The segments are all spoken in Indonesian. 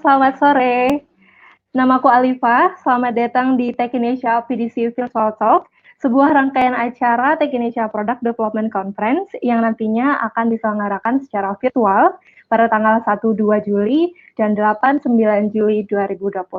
selamat sore. Namaku Alifa, selamat datang di Tech Indonesia PDC Virtual Talk, sebuah rangkaian acara Tech Indonesia Product Development Conference yang nantinya akan diselenggarakan secara virtual pada tanggal 1-2 Juli dan 8-9 Juli 2020.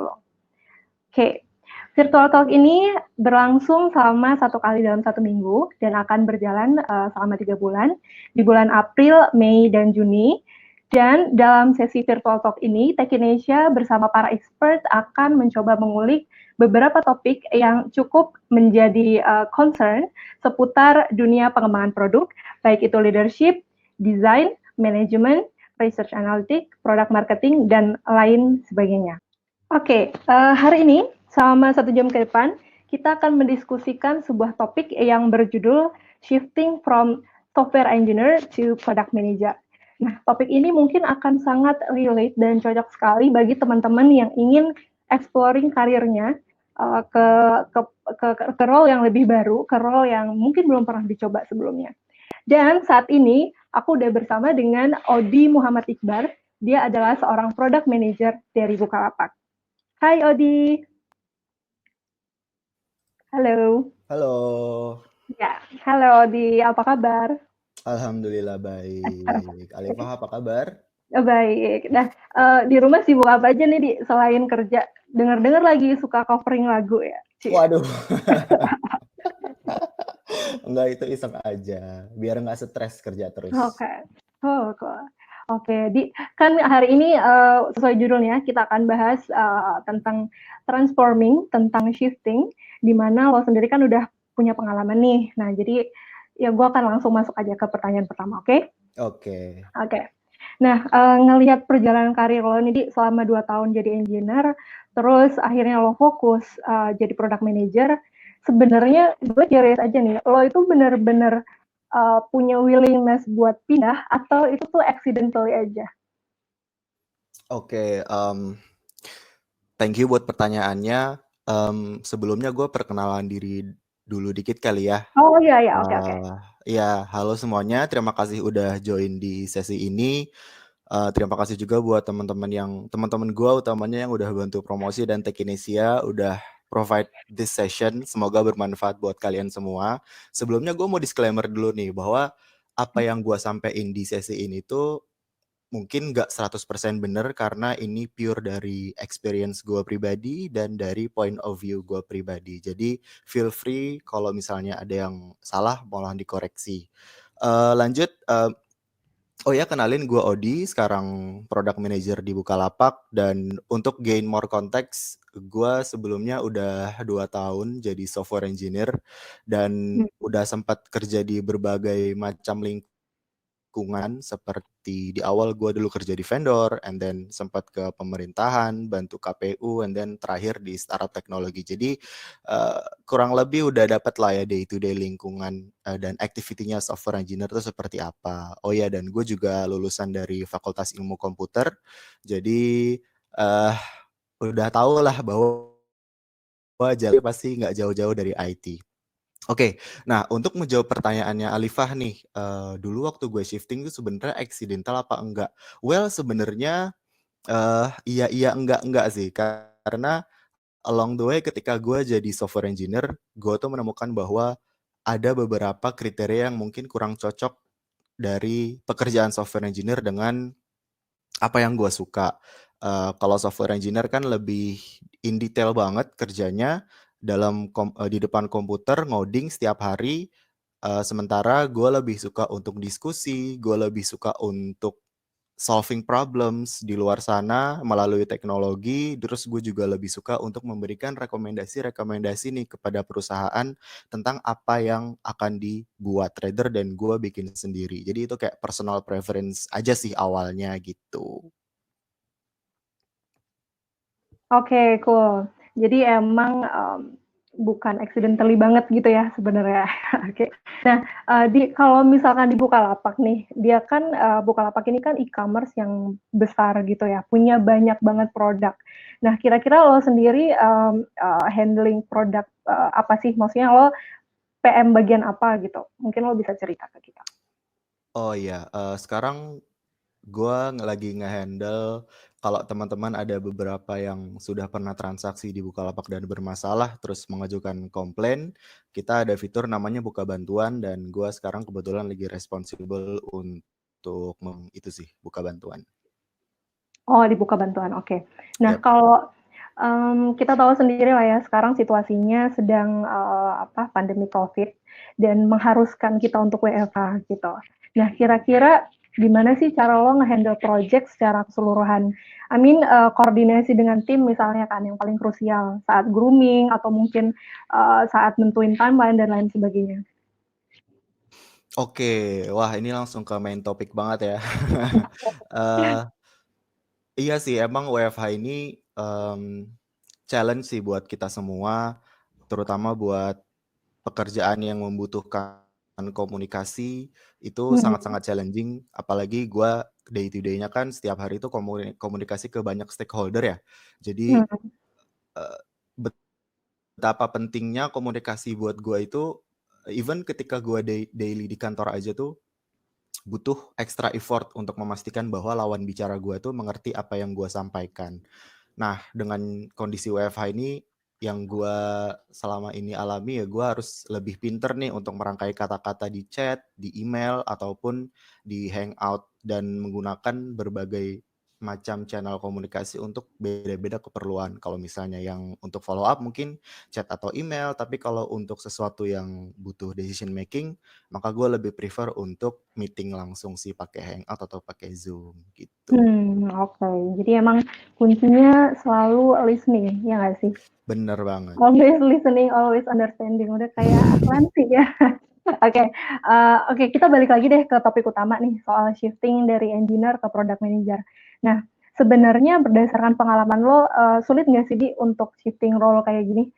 Oke, Virtual Talk ini berlangsung selama 1 kali dalam 1 minggu dan akan berjalan selama 3 bulan, di bulan April, Mei, dan Juni. Dan dalam sesi Virtual Talk ini, Tech Indonesia bersama para expert akan mencoba mengulik beberapa topik yang cukup menjadi concern seputar dunia pengembangan produk, baik itu leadership, design, manajemen, research analytics, product marketing, dan lain sebagainya. Oke, hari ini selama 1 jam ke depan, kita akan mendiskusikan sebuah topik yang berjudul Shifting from Software Engineer to Product Manager. Nah, topik ini mungkin akan sangat relate dan cocok sekali bagi teman-teman yang ingin exploring karirnya ke role yang lebih baru, ke role yang mungkin belum pernah dicoba sebelumnya. Dan saat ini, aku udah bersama dengan Odi Muhammad Iqbar. Dia adalah seorang product manager dari Bukalapak. Hai Odi. Halo. Halo. Ya, halo Odi. Apa kabar? Alhamdulillah baik. Alifah apa kabar? Baik. Nah, di rumah sibuk apa aja nih, Di, selain kerja? Dengar-dengar lagi suka covering lagu ya? Cie. Waduh. Enggak, itu iseng aja. Biar nggak stres kerja terus. Oke. Oh, cool. Oke, Di, kan hari ini sesuai judulnya kita akan bahas tentang transforming, tentang shifting, di mana lo sendiri kan udah punya pengalaman nih. Nah, jadi ya gue akan langsung masuk aja ke pertanyaan pertama, oke? Oke. Oke. Nah, ngelihat perjalanan karir lo ini, Di, selama 2 tahun jadi engineer, terus akhirnya lo fokus jadi product manager, sebenarnya gue curious aja nih, lo itu bener-bener punya willingness buat pindah atau itu tuh accidentally aja? Oke, thank you buat pertanyaannya. Sebelumnya gue perkenalan diri dulu dikit kali ya. Oh iya, iya, oke. Ya, halo semuanya. Terima kasih udah join di sesi ini. Terima kasih juga buat teman-teman gue utamanya yang udah bantu promosi dan Tech Indonesia udah provide this session. Semoga bermanfaat buat kalian semua. Sebelumnya gue mau disclaimer dulu nih bahwa apa yang gue sampein di sesi ini tuh mungkin nggak 100% bener karena ini pure dari experience gue pribadi dan dari point of view gue pribadi. Jadi feel free kalau misalnya ada yang salah mohon dikoreksi. Lanjut, oh ya, kenalin gue Odi, sekarang product manager di Bukalapak. Dan untuk gain more context, gue sebelumnya udah 2 tahun jadi software engineer dan udah sempat kerja di berbagai macam lingkungan, seperti di awal gue dulu kerja di vendor, and then sempat ke pemerintahan, bantu KPU, and then terakhir di startup teknologi. Jadi kurang lebih udah dapat lah ya day to day lingkungan dan activity-nya software engineer itu seperti apa. Oh ya, dan gue juga lulusan dari Fakultas Ilmu Komputer. Jadi udah tahu lah bahwa jalan pasti nggak jauh-jauh dari IT. Oke, nah untuk menjawab pertanyaannya Alifah nih, dulu waktu gue shifting itu sebenarnya accidental apa enggak? Well, sebenarnya iya enggak sih, karena along the way ketika gue jadi software engineer, gue tuh menemukan bahwa ada beberapa kriteria yang mungkin kurang cocok dari pekerjaan software engineer dengan apa yang gue suka. Kalau software engineer kan lebih in detail banget kerjanya di depan komputer ngoding setiap hari. Sementara gue lebih suka untuk diskusi, gue lebih suka untuk solving problems di luar sana melalui teknologi. Terus gue juga lebih suka untuk memberikan rekomendasi nih kepada perusahaan tentang apa yang akan dibuat rather dan gue bikin sendiri. Jadi itu kayak personal preference aja sih awalnya gitu. Oke, cool. Jadi emang bukan accidentally banget gitu ya sebenarnya. Oke. Nah, kalau misalkan di Bukalapak nih, dia kan Bukalapak ini kan e-commerce yang besar gitu ya, punya banyak banget produk. Nah, kira-kira lo sendiri handling produk apa sih? Maksudnya lo PM bagian apa gitu? Mungkin lo bisa cerita ke kita. Oh iya, sekarang gue lagi ngehandle kalau teman-teman ada beberapa yang sudah pernah transaksi di Bukalapak dan bermasalah terus mengajukan komplain, kita ada fitur namanya buka bantuan dan gue sekarang kebetulan lagi responsible untuk itu sih buka bantuan. Oh, dibuka bantuan, oke. Nah, Yep. kalau kita tahu sendiri lah ya, sekarang situasinya sedang pandemi COVID dan mengharuskan kita untuk WFH gitu. Nah, kira-kira gimana sih cara lo nge-handle project secara keseluruhan? I mean, koordinasi dengan tim misalnya kan yang paling krusial saat grooming atau mungkin saat nentuin timeline dan lain sebagainya. Oke, wah ini langsung ke main topik banget ya. Eh, iya sih, emang WFH ini challenge sih buat kita semua, terutama buat pekerjaan yang membutuhkan komunikasi itu sangat-sangat challenging. Apalagi gue day to day-nya kan setiap hari itu komunikasi ke banyak stakeholder ya. Jadi Hmm. eh, betapa pentingnya komunikasi buat gue itu, even ketika gue daily di kantor aja tuh butuh extra effort untuk memastikan bahwa lawan bicara gue tuh mengerti apa yang gue sampaikan. Nah, dengan kondisi WFH ini yang gue selama ini alami ya gue harus lebih pinter nih untuk merangkai kata-kata di chat, di email, ataupun di hangout dan menggunakan berbagai macam channel komunikasi untuk beda-beda keperluan. Kalau misalnya yang untuk follow up mungkin chat atau email, tapi kalau untuk sesuatu yang butuh decision making, maka gue lebih prefer untuk meeting langsung sih pakai hangout atau pakai Zoom gitu. Oke. Jadi emang kuncinya selalu listening, ya nggak sih? Bener banget. Always listening, always understanding. Udah kayak asuransi ya. Oke, oke, kita balik lagi deh ke topik utama nih, soal shifting dari engineer ke product manager. Nah, sebenarnya berdasarkan pengalaman lo, sulit nggak sih, Di, untuk shifting role kayak gini?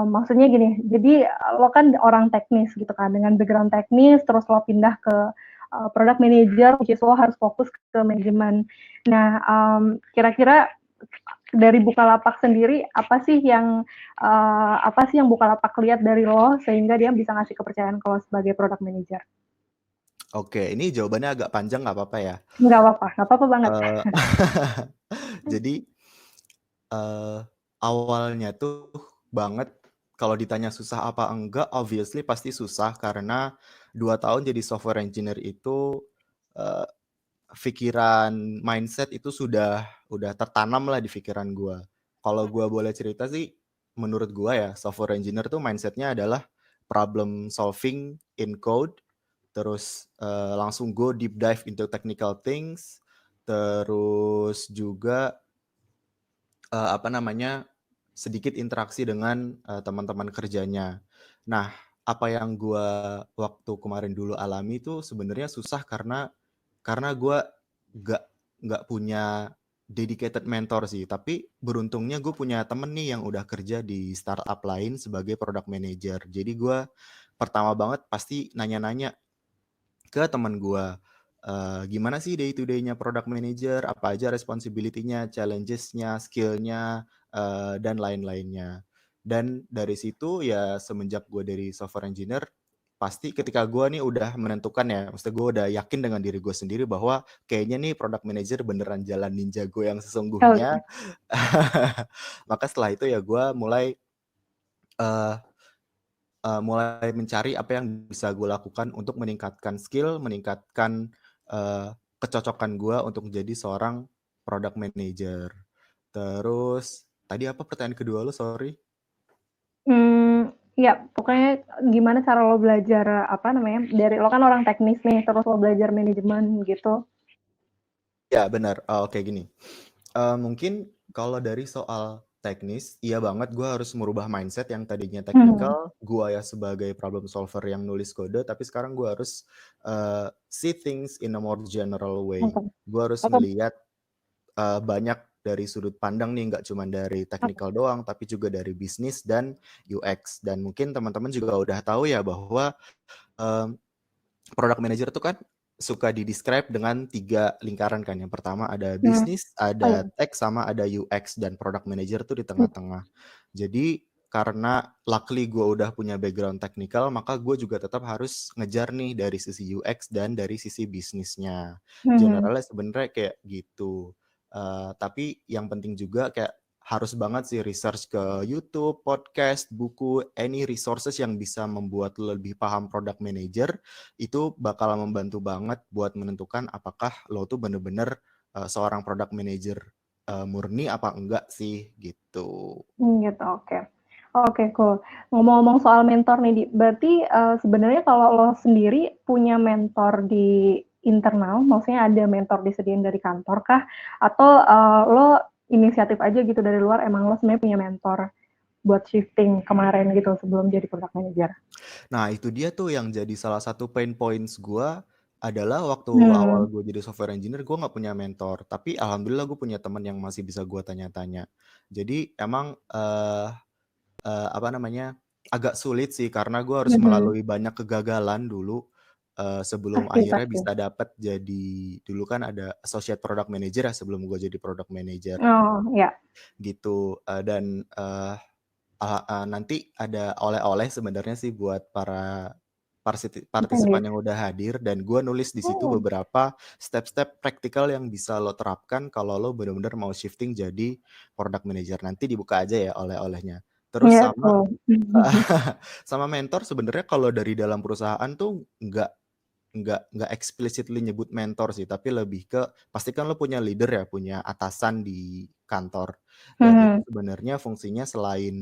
Maksudnya gini, jadi lo kan orang teknis gitu kan, dengan background teknis, terus lo pindah ke product manager, which is lo harus fokus ke manajemen. Nah, kira-kira dari Bukalapak sendiri apa sih yang Bukalapak lihat dari lo sehingga dia bisa ngasih kepercayaan kalau sebagai product manager? Oke, ini jawabannya agak panjang nggak apa-apa ya? Nggak apa-apa banget. Eh, jadi awalnya tuh banget kalau ditanya susah apa enggak, obviously pasti susah karena 2 tahun jadi software engineer itu eh, pikiran mindset itu udah tertanam lah di pikiran gue. Kalau gue boleh cerita sih, menurut gue ya software engineer tuh mindsetnya adalah problem solving in code, terus langsung go deep dive into technical things, terus juga sedikit interaksi dengan teman-teman kerjanya. Nah, apa yang gue waktu kemarin dulu alami itu sebenarnya susah karena gue nggak nggak punya dedicated mentor sih. Tapi beruntungnya gue punya temen nih yang udah kerja di startup lain sebagai product manager. Jadi gue pertama banget pasti nanya-nanya ke teman gue, gimana sih day to day-nya product manager, apa aja responsibility-nya, challenges-nya, skill-nya, dan lain-lainnya. Dan dari situ ya semenjak gue dari software engineer, pasti ketika gue nih udah menentukan ya, maksudnya gue udah yakin dengan diri gue sendiri bahwa kayaknya nih product manager beneran jalan ninja gue yang sesungguhnya. Oke. Maka setelah itu ya gue uh, mulai mencari apa yang bisa gue lakukan untuk meningkatkan skill, meningkatkan kecocokan gue untuk menjadi seorang product manager. Terus, tadi apa pertanyaan kedua lo, sorry? Ya, pokoknya gimana cara lo belajar dari lo kan orang teknis nih, terus lo belajar manajemen gitu. Ya, benar. Oke, gini. Mungkin kalau dari soal teknis, iya banget gue harus merubah mindset yang tadinya Hmm. technical, gue ya sebagai problem solver yang nulis kode, tapi sekarang gue harus see things in a more general way. Oke. Gue harus Oke. ngelihat banyak dari sudut pandang nih, nggak cuma dari technical doang, tapi juga dari bisnis dan UX. Dan mungkin teman-teman juga udah tahu ya bahwa product manager itu kan suka di-describe dengan 3 lingkaran kan. Yang pertama ada Hmm. bisnis, Oh ada ya. tech, sama ada UX, dan product manager tuh di tengah-tengah. Jadi karena luckily gue udah punya background technical, maka gue juga tetap harus ngejar nih dari sisi UX dan dari sisi bisnisnya. Mhm. Generalnya sebenarnya kayak gitu. Tapi yang penting juga kayak harus banget sih research ke YouTube, podcast, buku, any resources yang bisa membuat lo lebih paham product manager, itu bakal membantu banget buat menentukan apakah lo tuh bener-bener seorang product manager murni apa enggak sih gitu. Gitu, oke. Oke, cool. Ngomong-ngomong soal mentor nih, Di, berarti sebenarnya kalau lo sendiri punya mentor di internal, maksudnya ada mentor disediain dari kantor kah? Atau lo inisiatif aja gitu dari luar, emang lo sebenarnya punya mentor buat shifting kemarin gitu sebelum jadi product manager? Nah, itu dia tuh yang jadi salah satu pain points gue adalah waktu awal Hmm, gue jadi software engineer, gue nggak punya mentor. Tapi alhamdulillah gue punya teman yang masih bisa gue tanya-tanya. Jadi emang apa namanya agak sulit sih karena gue harus mhm. melalui banyak kegagalan dulu sebelum Pasti, akhirnya pasti. bisa dapat jadi dulu kan ada associate product manager ya sebelum gue jadi product manager Oh, ya. gitu. Dan nanti ada oleh-oleh sebenarnya sih buat para partisipan Attendees. yang udah hadir dan gue nulis di situ Hmm, beberapa step-step praktikal yang bisa lo terapkan kalau lo benar-benar mau shifting jadi product manager. Nanti dibuka aja ya oleh-olehnya. Terus iya sama tuh. sama mentor sebenarnya kalau dari dalam perusahaan tuh nggak explicitly nyebut mentor sih, tapi lebih ke pastikan lo punya leader ya, punya atasan di kantor. Dan itu Mhm. sebenarnya fungsinya selain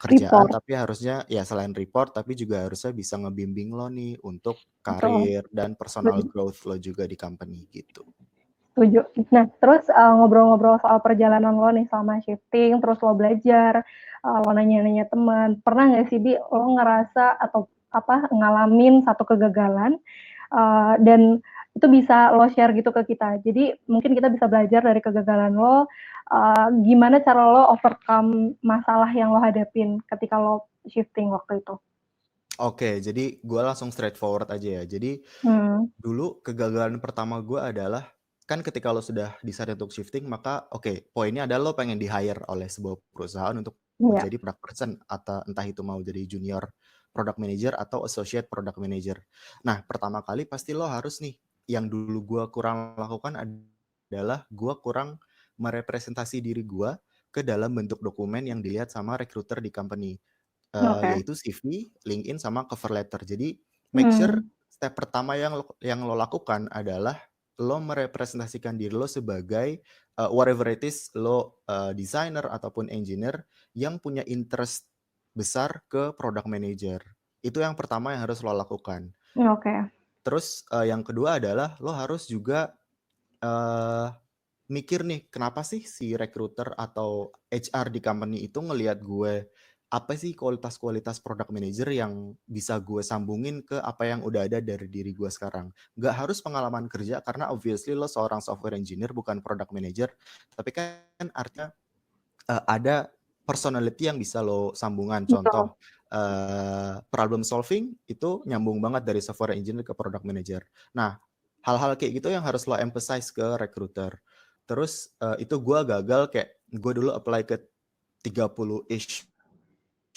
kerjaan, Report, tapi harusnya ya selain report, tapi juga harusnya bisa ngebimbing lo nih untuk betul. karir dan personal Setuju. growth lo juga di company gitu. Setuju. Nah, terus ngobrol-ngobrol soal perjalanan lo nih selama shifting, terus lo belajar, lo nanya-nanya teman. Pernah nggak sih, Di, lo ngerasa atau apa ngalamin satu kegagalan dan itu bisa lo share gitu ke kita. Jadi mungkin kita bisa belajar dari kegagalan lo, gimana cara lo overcome masalah yang lo hadapin ketika lo shifting waktu itu. Oke, jadi gue langsung straightforward aja ya. Jadi Hmm, dulu kegagalan pertama gue adalah kan ketika lo sudah decide untuk shifting maka oke, poinnya adalah lo pengen di hire oleh sebuah perusahaan untuk iya. menjadi product person atau entah itu mau jadi junior product manager atau associate product manager. Nah, pertama kali pasti lo harus nih yang dulu gue kurang lakukan adalah gue kurang merepresentasi diri gue ke dalam bentuk dokumen yang dilihat sama recruiter di company. Oke. Yaitu CV, LinkedIn, sama cover letter. Jadi make sure Hmm, step pertama yang lo lakukan adalah lo merepresentasikan diri lo sebagai whatever it is, lo designer ataupun engineer yang punya interest besar ke product manager. Itu yang pertama yang harus lo lakukan. oke. Terus yang kedua adalah lo harus juga eh, mikir nih, kenapa sih si recruiter atau HR di company itu ngelihat gue apa sih kualitas-kualitas product manager yang bisa gue sambungin ke apa yang udah ada dari diri gue sekarang. Gak harus pengalaman kerja karena obviously lo seorang software engineer bukan product manager, tapi kan artinya ada personality yang bisa lo sambungan. Betul. Contoh problem solving itu nyambung banget dari software engineer ke product manager. Nah, hal-hal kayak gitu yang harus lo emphasize ke recruiter. Terus itu gue gagal kayak gue dulu apply ke 30-ish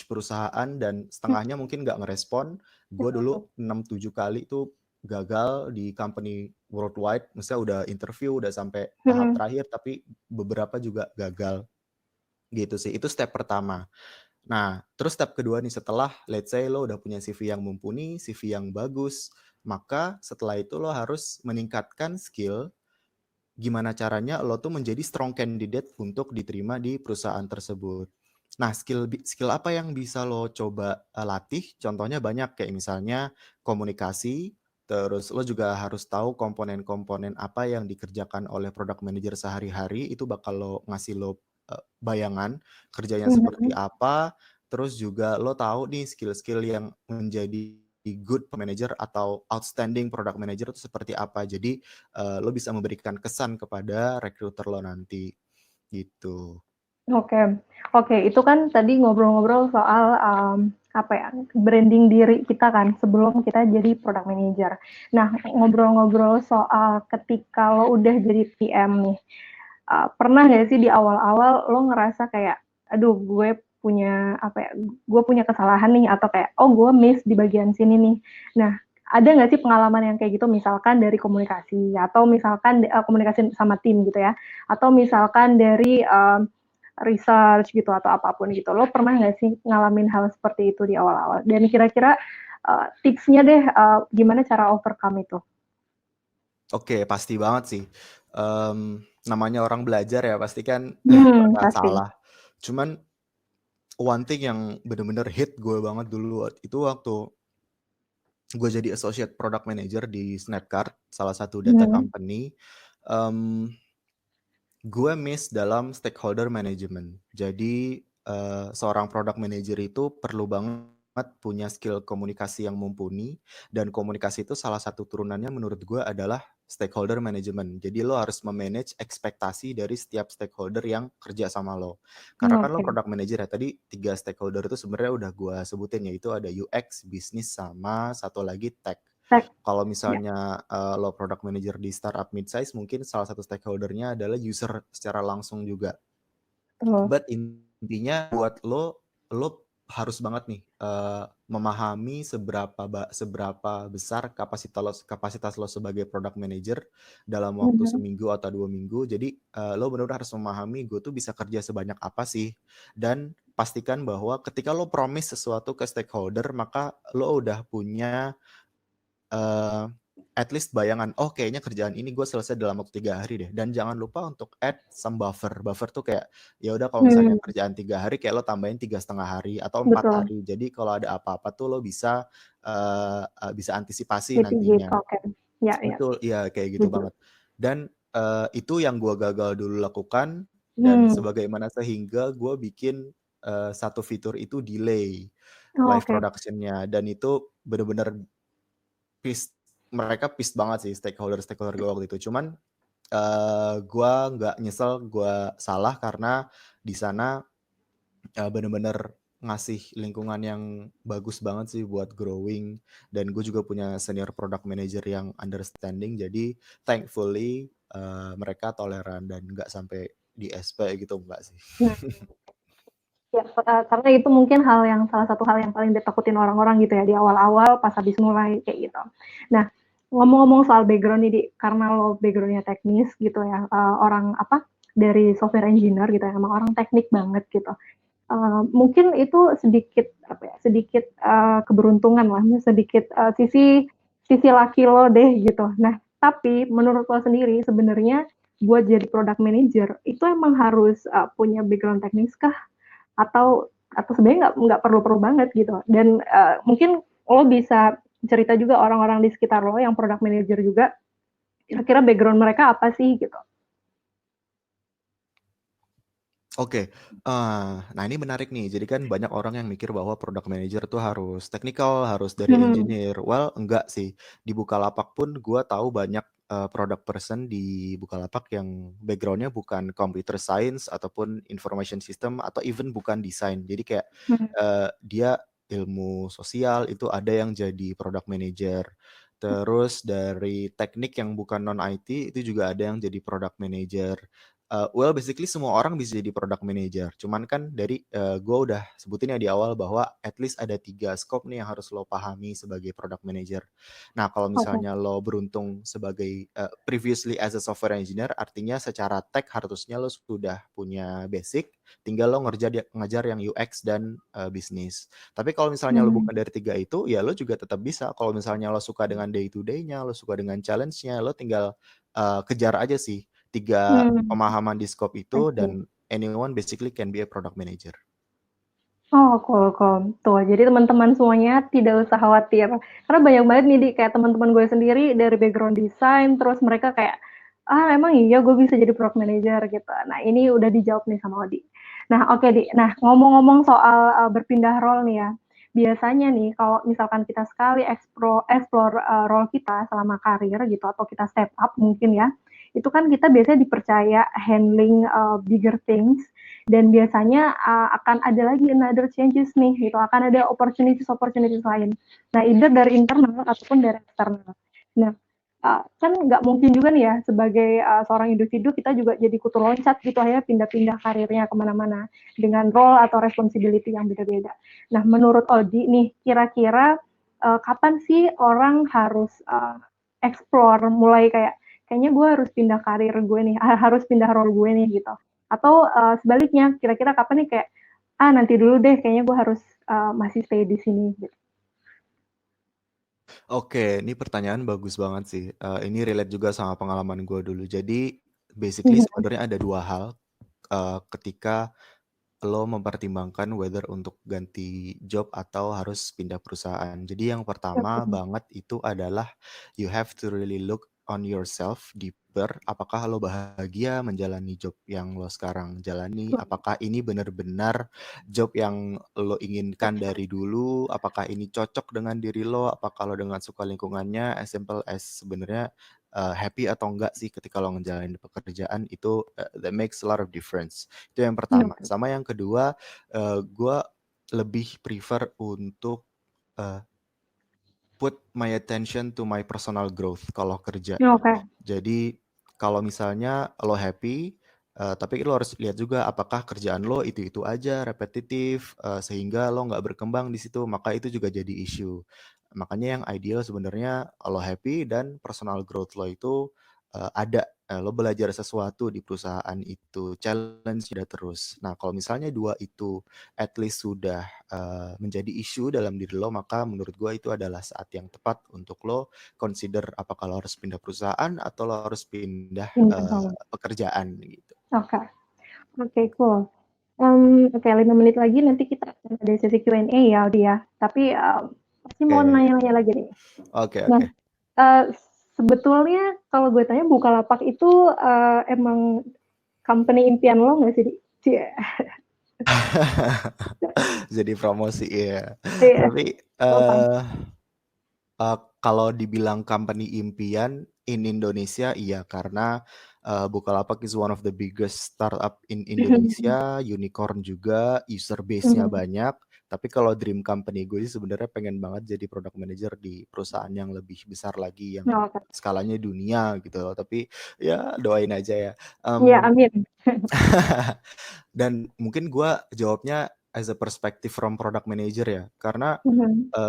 perusahaan dan setengahnya mungkin nggak ngerespon. Gue dulu 6-7 kali itu gagal di company worldwide. Misalnya udah interview, udah sampai tahap Mhm. terakhir, tapi beberapa juga gagal gitu sih. Itu step pertama. Nah, terus step kedua nih setelah let's say lo udah punya CV yang mumpuni, CV yang bagus, maka setelah itu lo harus meningkatkan skill gimana caranya lo tuh menjadi strong candidate untuk diterima di perusahaan tersebut. Nah, skill apa yang bisa lo coba latih? Contohnya banyak kayak misalnya komunikasi, terus lo juga harus tahu komponen-komponen apa yang dikerjakan oleh product manager sehari-hari, itu bakal lo ngasih lo bayangan kerjanya seperti Mhm. apa, terus juga lo tahu nih skill-skill yang menjadi good manager atau outstanding product manager itu seperti apa. Jadi lo bisa memberikan kesan kepada recruiter lo nanti gitu. Oke. Oke, itu kan tadi ngobrol-ngobrol soal, apa ya, branding diri kita kan sebelum kita jadi product manager. Nah, ngobrol-ngobrol soal ketika lo udah jadi PM nih, pernah nggak sih di awal-awal lo ngerasa kayak, "Aduh, gue punya gue punya kesalahan nih, atau kayak gue miss di bagian sini nih. Nah, ada nggak sih pengalaman yang kayak gitu, misalkan dari komunikasi, atau misalkan komunikasi sama tim gitu ya, atau misalkan dari research gitu, atau apapun gitu. Lo pernah nggak sih ngalamin hal seperti itu di awal-awal? Dan kira-kira tipsnya deh, gimana cara overcome itu? Oke, pasti banget sih. Namanya orang belajar ya, pasti kan pernah Pasti. salah. Cuman one thing yang bener-bener hit gue banget dulu itu waktu gue jadi associate product manager di Snapcard, salah satu data company. Gue miss dalam stakeholder management. Jadi seorang product manager itu perlu banget punya skill komunikasi yang mumpuni, dan komunikasi itu salah satu turunannya menurut gue adalah stakeholder management. Jadi lo harus memanage ekspektasi dari setiap stakeholder yang kerja sama lo. Karena kan lo product manager ya, tadi 3 stakeholder itu sebenarnya udah gue sebutin, yaitu ada UX, bisnis, sama satu lagi tech. Kalau misalnya lo product manager di startup mid-size, mungkin salah satu stakeholdernya adalah user secara langsung juga. But intinya buat lo harus banget nih memahami seberapa besar kapasitas lo sebagai product manager dalam waktu seminggu atau 2 minggu. Jadi lo benar-benar harus memahami gue tuh bisa kerja sebanyak apa sih, dan pastikan bahwa ketika lo promise sesuatu ke stakeholder, maka lo udah punya at least bayangan, kayaknya kerjaan ini gue selesai dalam waktu 3 hari deh. Dan jangan lupa untuk add some buffer. Buffer tuh kayak, ya udah kalau misalnya kerjaan 3 hari, kayak lo tambahin 3,5 hari atau 4 hari. Jadi kalau ada apa-apa tuh lo bisa antisipasi nantinya. Betul, iya kayak gitu banget. Dan itu yang gue gagal dulu lakukan, dan sebagaimana sehingga gue bikin satu fitur itu delay live production-nya, dan itu bener-bener mereka pissed banget sih, stakeholder gue waktu itu. Cuman gue nggak nyesel gue salah, karena di sana bener-bener ngasih lingkungan yang bagus banget sih buat growing, dan gue juga punya senior product manager yang understanding. Jadi thankfully mereka toleran dan nggak sampai di SP gitu, enggak sih. Ya, karena itu mungkin salah satu hal yang paling ditakutin orang-orang gitu ya di awal-awal pas habis mulai kayak gitu. Nah, ngomong-ngomong soal background ini, karena lo backgroundnya teknis gitu ya, orang dari software engineer gitu ya, emang orang teknik banget gitu. Mungkin itu sedikit keberuntungan lah, sedikit sisi laki lo deh gitu. Nah, tapi menurut lo sendiri sebenarnya buat jadi product manager itu emang harus punya background teknis kah, atau sebenarnya nggak perlu banget gitu. Dan mungkin lo bisa cerita juga orang-orang di sekitar lo yang product manager juga, kira-kira background mereka apa sih gitu. Oke, nah ini menarik nih. Jadi kan banyak orang yang mikir bahwa product manager tuh harus technical, harus dari engineer. Well, enggak sih. Di Bukalapak pun gue tahu banyak product person di Bukalapak yang backgroundnya bukan computer science ataupun information system, atau even bukan desain. Jadi kayak dia ilmu sosial itu ada yang jadi product manager. Terus dari teknik yang bukan non-IT itu juga ada yang jadi product manager. Well, basically semua orang bisa jadi product manager. Cuman kan dari gue udah sebutin ya di awal bahwa at least ada 3 scope nih yang harus lo pahami sebagai product manager. Nah, kalau misalnya lo beruntung sebagai previously as a software engineer, artinya secara tech harusnya lo sudah punya basic, tinggal lo ngajar yang UX dan bisnis. Tapi kalau misalnya lo bukan dari 3 itu, ya lo juga tetap bisa. Kalau misalnya lo suka dengan day to day-nya, lo suka dengan challenge-nya, lo tinggal kejar aja sih 3 pemahaman di scope itu, dan anyone basically can be a product manager. Cool. Tuh, jadi teman-teman semuanya tidak usah khawatir. Karena banyak banget nih, kayak teman-teman gue sendiri dari background desain, terus mereka kayak, emang iya gue bisa jadi product manager gitu. Nah, ini udah dijawab nih sama Odi. Nah, oke, Di. Nah, ngomong-ngomong soal berpindah role nih ya. Biasanya nih, kalau misalkan kita sekali explore role kita selama karir gitu, atau kita step up mungkin ya, itu kan kita biasanya dipercaya handling bigger things, dan biasanya akan ada lagi another changes nih gitu, akan ada opportunities lain. Nah, either dari internal ataupun dari eksternal. Nah, kan nggak mungkin juga nih ya sebagai seorang individu kita juga jadi kutu loncat gitu ya pindah-pindah karirnya kemana-mana dengan role atau responsibility yang beda-beda. Nah menurut Odi nih kira-kira kapan sih orang harus explore mulai kayaknya gue harus pindah karir gue nih, harus pindah role gue nih gitu. Atau sebaliknya kira-kira kapan nih kayak nanti dulu deh kayaknya gue harus masih stay di sini gitu. Oke, ini pertanyaan bagus banget sih. Ini relate juga sama pengalaman gue dulu. Jadi basically sebenarnya ada dua hal ketika lo mempertimbangkan whether untuk ganti job atau harus pindah perusahaan. Jadi yang pertama banget itu adalah you have to really look on yourself deeper. Apakah lo bahagia menjalani job yang lo sekarang jalani? Apakah ini benar-benar job yang lo inginkan dari dulu? Apakah ini cocok dengan diri lo? Apakah lo dengan suka lingkungannya? As simple as sebenarnya happy atau enggak sih ketika lo ngejalanin pekerjaan itu that makes a lot of difference. Itu yang pertama. Sama yang kedua, gue lebih prefer untuk put my attention to my personal growth kalau kerja. Jadi kalau misalnya lo happy, tapi lo harus lihat juga apakah kerjaan lo itu aja repetitif sehingga lo nggak berkembang di situ, maka itu juga jadi isu. Makanya yang ideal sebenarnya lo happy dan personal growth lo itu ada. Lo belajar sesuatu di perusahaan itu, challenge sudah terus. Nah kalau misalnya dua itu at least sudah menjadi isu dalam diri lo, maka menurut gue itu adalah saat yang tepat untuk lo consider apakah lo harus pindah perusahaan atau lo harus pindah pekerjaan gitu. Oke, cool. Oke, 5 menit lagi nanti kita akan ada sesi Q&A ya, Audi ya. Tapi pasti mau nanya-nanya lagi nih. Oke. Nah, sebetulnya kalau gue tanya Bukalapak itu emang company impian lo nggak sih? Jadi promosi ya. Iya. Tapi kalau dibilang company impian in Indonesia, iya karena Bukalapak is one of the biggest startup in Indonesia, unicorn juga, user base-nya banyak. Tapi kalau dream company gue sih sebenarnya pengen banget jadi product manager di perusahaan yang lebih besar lagi, yang skalanya dunia gitu loh. Tapi ya doain aja ya. Iya, amin. Dan mungkin gue jawabnya as a perspective from product manager ya, karena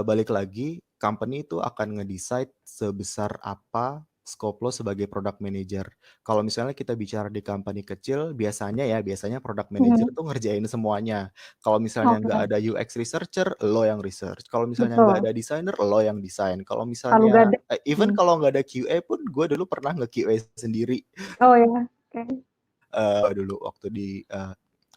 balik lagi company itu akan nge-decide sebesar apa scope lo sebagai product manager. Kalau misalnya kita bicara di company kecil, biasanya product manager tuh ngerjain semuanya. Kalau misalnya nggak ada UX researcher, lo yang research. Kalau misalnya nggak ada designer, lo yang desain. Kalau misalnya even kalau nggak ada QA pun, gue dulu pernah nge-QA sendiri. Oh ya, oke. Dulu waktu di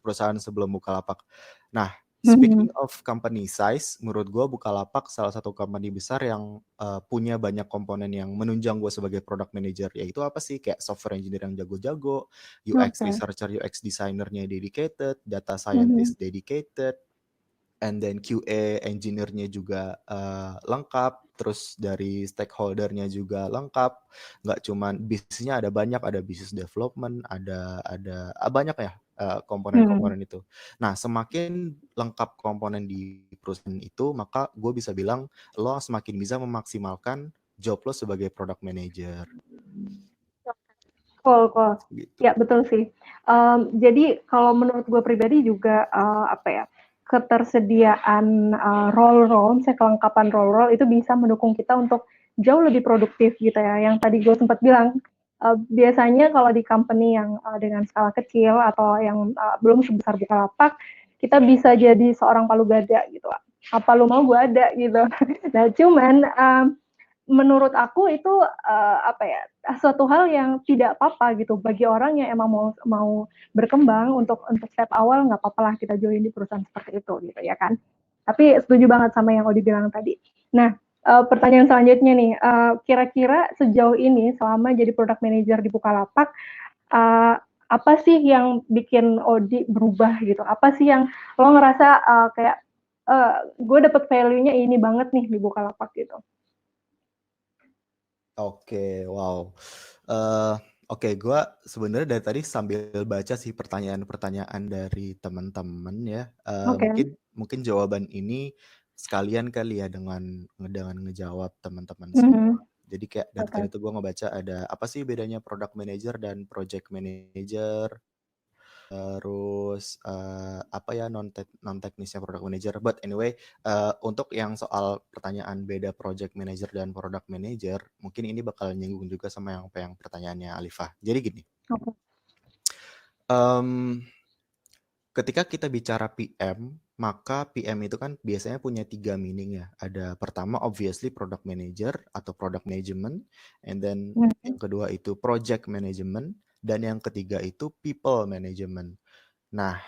perusahaan sebelum Bukalapak. Nah, speaking of company size, menurut gue Bukalapak salah satu company besar yang punya banyak komponen yang menunjang gue sebagai product manager. Yaitu apa sih? Kayak software engineer yang jago-jago, UX researcher, UX designernya dedicated, data scientist dedicated, and then QA engineer-nya juga lengkap, terus dari stakeholder-nya juga lengkap. Nggak cuman bisnisnya ada banyak, ada business development, ada banyak ya komponen-komponen itu. Nah, semakin lengkap komponen di perusahaan itu, maka gue bisa bilang lo semakin bisa memaksimalkan job lo sebagai product manager. Cool. Gitu. Ya, betul sih. Jadi kalau menurut gue pribadi juga ketersediaan role-role, kelengkapan role-role itu bisa mendukung kita untuk jauh lebih produktif gitu ya. Yang tadi gue sempat bilang, biasanya kalau di company yang dengan skala kecil atau yang belum sebesar Bukalapak, kita bisa jadi seorang palu gada gitu. Apa lu mau gue ada gitu. Nah, cuman menurut aku itu suatu hal yang tidak apa-apa gitu bagi orang yang emang mau berkembang untuk step awal, nggak apa-apa lah kita join di perusahaan seperti itu gitu ya kan. Tapi setuju banget sama yang Odi bilang tadi. Nah, pertanyaan selanjutnya nih, kira-kira sejauh ini selama jadi product manager di Bukalapak, apa sih yang bikin Odi berubah gitu? Apa sih yang lo ngerasa kayak gue dapet value-nya ini banget nih di Bukalapak gitu? Oke, wow. Oke, gue sebenarnya dari tadi sambil baca sih pertanyaan-pertanyaan dari teman-teman ya. Mungkin jawaban ini sekalian kali ya dengan ngejawab teman-teman semua. Jadi kayak dari Oke. tadi tuh gue ngebaca ada apa sih bedanya product manager dan project manager, terus apa ya non teknisnya product manager. But anyway, untuk yang soal pertanyaan beda project manager dan product manager, mungkin ini bakal nyinggung juga sama yang pertanyaannya Alifah. Jadi gini, Oke. em, ketika kita bicara PM, maka PM itu kan biasanya punya 3 meaning ya. Ada pertama obviously product manager atau product management, and then Mhm. yang kedua itu project management, dan yang ketiga itu people management. Nah,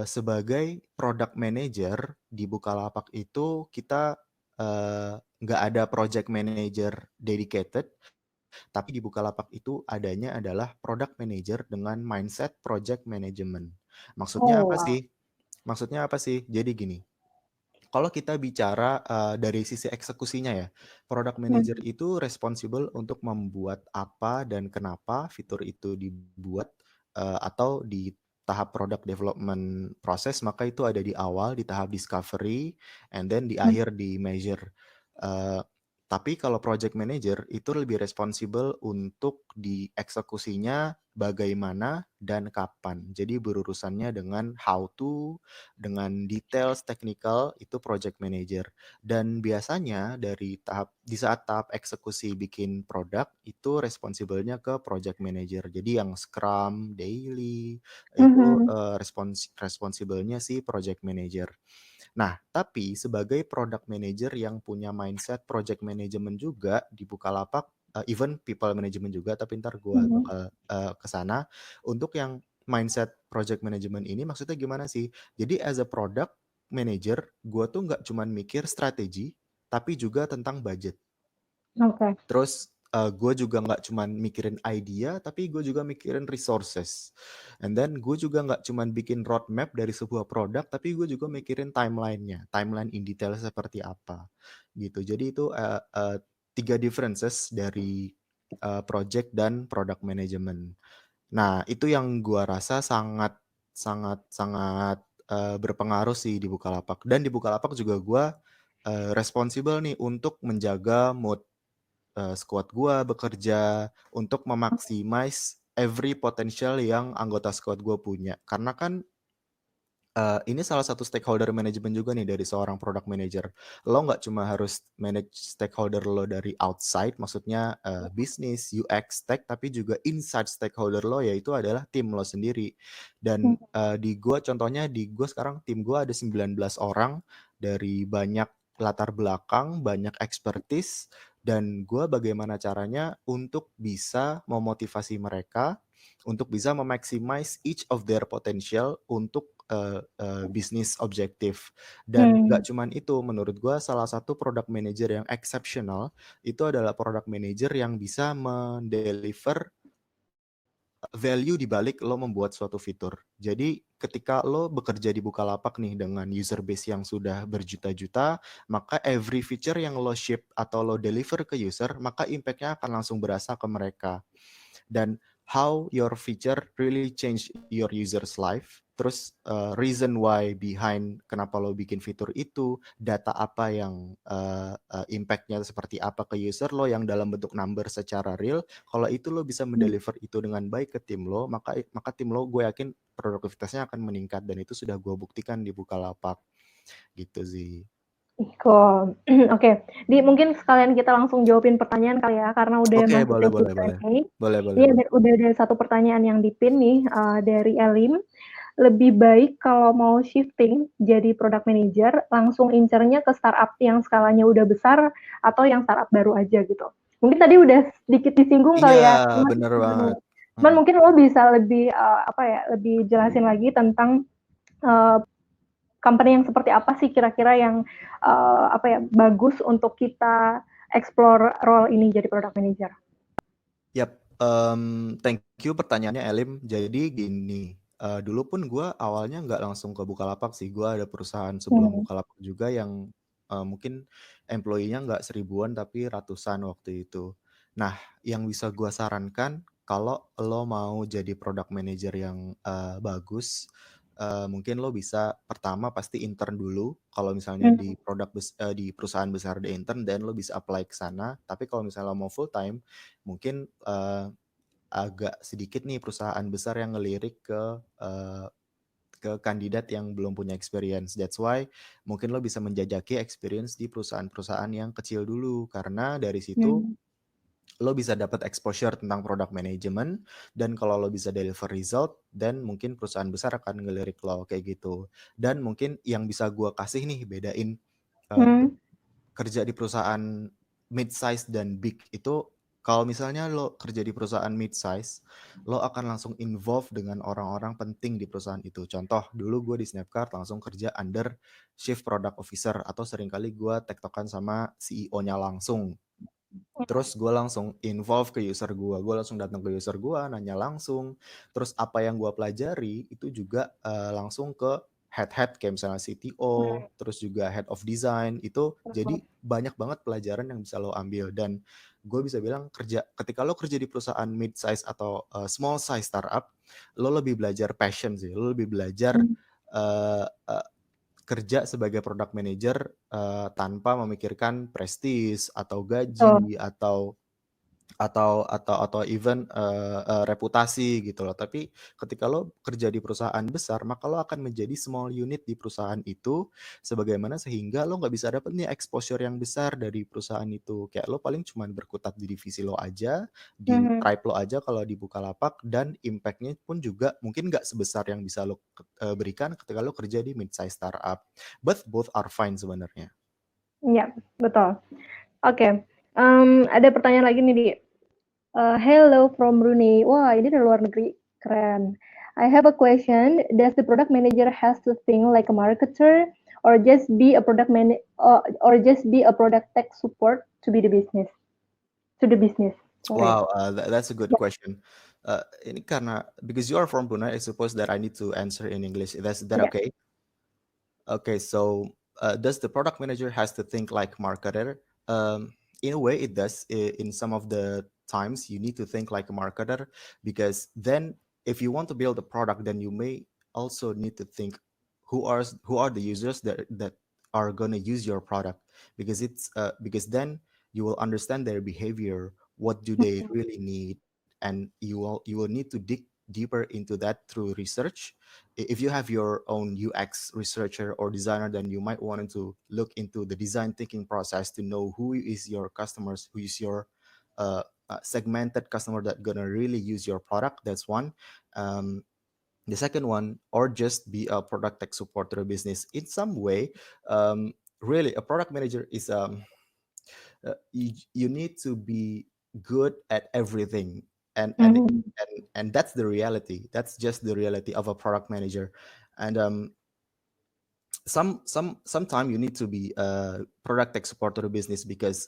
sebagai product manager di Bukalapak itu kita nggak ada project manager dedicated, tapi di Bukalapak itu adanya adalah product manager dengan mindset project management. Maksudnya Oh, apa wow. sih? Maksudnya apa sih? Jadi gini, kalau kita bicara dari sisi eksekusinya ya, product manager Mhm. itu responsible untuk membuat apa dan kenapa fitur itu dibuat atau di tahap product development proses, maka itu ada di awal di tahap discovery and then di Mhm. akhir di measure. Eh, tapi kalau project manager itu lebih responsible untuk di eksekusinya bagaimana dan kapan. Jadi berurusannya dengan how to, dengan details technical itu project manager. Dan biasanya di saat tahap eksekusi bikin produk itu responsible-nya ke project manager. Jadi yang Scrum, Daily itu Mhm. responsible-nya si project manager. Nah, tapi sebagai product manager yang punya mindset project management juga di Bukalapak, even people management juga, tapi ntar gue Mhm. bakal ke sana. Untuk yang mindset project management ini maksudnya gimana sih? Jadi as a product manager, gue tuh nggak cuman mikir strategi, tapi juga tentang budget. Oke. Terus gue juga nggak cuman mikirin idea, tapi gue juga mikirin resources. And then gue juga nggak cuman bikin roadmap dari sebuah produk, tapi gue juga mikirin timeline-nya, timeline in detail seperti apa, gitu. Jadi itu 3 differences dari project dan product management. Nah, itu yang gue rasa sangat sangat sangat berpengaruh sih di Bukalapak. Dan di Bukalapak juga gue responsible nih untuk menjaga mood squad gua bekerja untuk memaximize every potential yang anggota squad gua punya. Karena kan ini salah satu stakeholder management juga nih dari seorang product manager. Lo nggak cuma harus manage stakeholder lo dari outside, maksudnya bisnis, UX, tech, tapi juga inside stakeholder lo yaitu adalah tim lo sendiri. Dan Mhm. contohnya di gue sekarang tim gue ada 19 orang dari banyak latar belakang, banyak expertise, dan gue bagaimana caranya untuk bisa memotivasi mereka untuk bisa memaximize each of their potential untuk bisnis objektif. Dan Hmm. nggak cuman itu, menurut gue salah satu product manager yang exceptional itu adalah product manager yang bisa mendeliver value di balik lo membuat suatu fitur. Jadi ketika lo bekerja di Bukalapak nih dengan user base yang sudah berjuta-juta, maka every feature yang lo ship atau lo deliver ke user, maka impact-nya akan langsung berasa ke mereka. Dan how your feature really change your user's life. Terus reason why behind kenapa lo bikin fitur itu, data apa yang impact-nya seperti apa ke user lo yang dalam bentuk number secara real. Kalau itu lo bisa mendeliver itu dengan baik ke tim lo, maka tim lo gue yakin produktivitasnya akan meningkat dan itu sudah gue buktikan di Bukalapak gitu sih. Cool. Oke, mungkin sekalian kita langsung jawabin pertanyaan kali ya, karena udah Oke, masuk boleh ke boleh boleh. Q&A. Boleh boleh Ini boleh. udah ada satu pertanyaan yang di-pin nih dari Elim. Lebih baik kalau mau shifting jadi product manager, langsung incernya ke startup yang skalanya udah besar atau yang startup baru aja gitu. Mungkin tadi udah sedikit disinggung Iya, kali ya, bener banget. cuman mungkin lo bisa lebih lebih jelasin lagi tentang uh, company yang seperti apa sih kira-kira yang bagus untuk kita explore role ini jadi product manager. Yap, thank you pertanyaannya Elim. Jadi gini, dulu pun gue awalnya nggak langsung ke Bukalapak sih. Gue ada perusahaan sebelum Hmm. Bukalapak juga yang mungkin employee-nya nggak 1000-an tapi ratusan waktu itu. Nah, yang bisa gue sarankan kalau lo mau jadi product manager yang bagus, mungkin lo bisa pertama pasti intern dulu. Kalau misalnya di di perusahaan besar di intern, dan lo bisa apply ke sana. Tapi kalau misalnya lo mau full time, mungkin agak sedikit nih perusahaan besar yang ngelirik ke kandidat yang belum punya experience. That's why mungkin lo bisa menjajaki experience di perusahaan-perusahaan yang kecil dulu, karena dari situ lo bisa dapat exposure tentang product management, dan kalau lo bisa deliver result, dan mungkin perusahaan besar akan ngelirik lo kayak gitu. Dan mungkin yang bisa gua kasih nih bedain uh, kerja di perusahaan mid-size dan big itu, kalau misalnya lo kerja di perusahaan mid-size, lo akan langsung involve dengan orang-orang penting di perusahaan itu. Contoh, dulu gue di Snapcart langsung kerja under Chief Product Officer, atau seringkali gue tektokan sama CEO-nya langsung. Terus gue langsung involve ke user gue langsung datang ke user gue, nanya langsung. Terus apa yang gue pelajari itu juga langsung ke head kayak misalnya CTO, terus juga head of design itu. Jadi banyak banget pelajaran yang bisa lo ambil, dan gue bisa bilang ketika lo kerja di perusahaan mid size atau small size startup, lo lebih belajar passion sih, lo lebih belajar uh, uh, kerja sebagai product manager tanpa memikirkan prestis atau gaji atau even reputasi gitu loh. Tapi ketika lo kerja di perusahaan besar, maka lo akan menjadi small unit di perusahaan itu, sebagaimana sehingga lo nggak bisa dapet nih exposure yang besar dari perusahaan itu. Kayak lo paling cuma berkutat di divisi lo aja, di tribe lo aja kalau di Bukalapak, dan impact-nya pun juga mungkin nggak sebesar yang bisa lo berikan ketika lo kerja di mid-size startup. But both are fine sebenarnya. Iya, betul. Oke, ada pertanyaan lagi nih, Di. Hello from Brunei. Wah, ini dari luar negeri. Keren. I have a question. Does the product manager has to think like a marketer, or just be a or just be a product tech support to be the business? To the business. Sorry. Wow, that's a good question. Ini karena because you are from Brunei, I suppose that I need to answer in English. Is that Yeah. okay? Okay, so does the product manager has to think like marketer? In a way, it does. In some of the times, you need to think like a marketer, because then, if you want to build a product, then you may also need to think who are the users that are going to use your product, because then you will understand their behavior, what do they really need, and you will need to dig deeper into that through research. If you have your own UX researcher or designer, then you might want to look into the design thinking process to know who is your customers, who is your segmented customer that gonna really use your product. That's one. The second one, or just be a product tech support to the business in some way. Really, a product manager is you need to be good at everything, and and and that's the reality. That's just the reality of a product manager. And sometime you need to be a product tech support to the business, because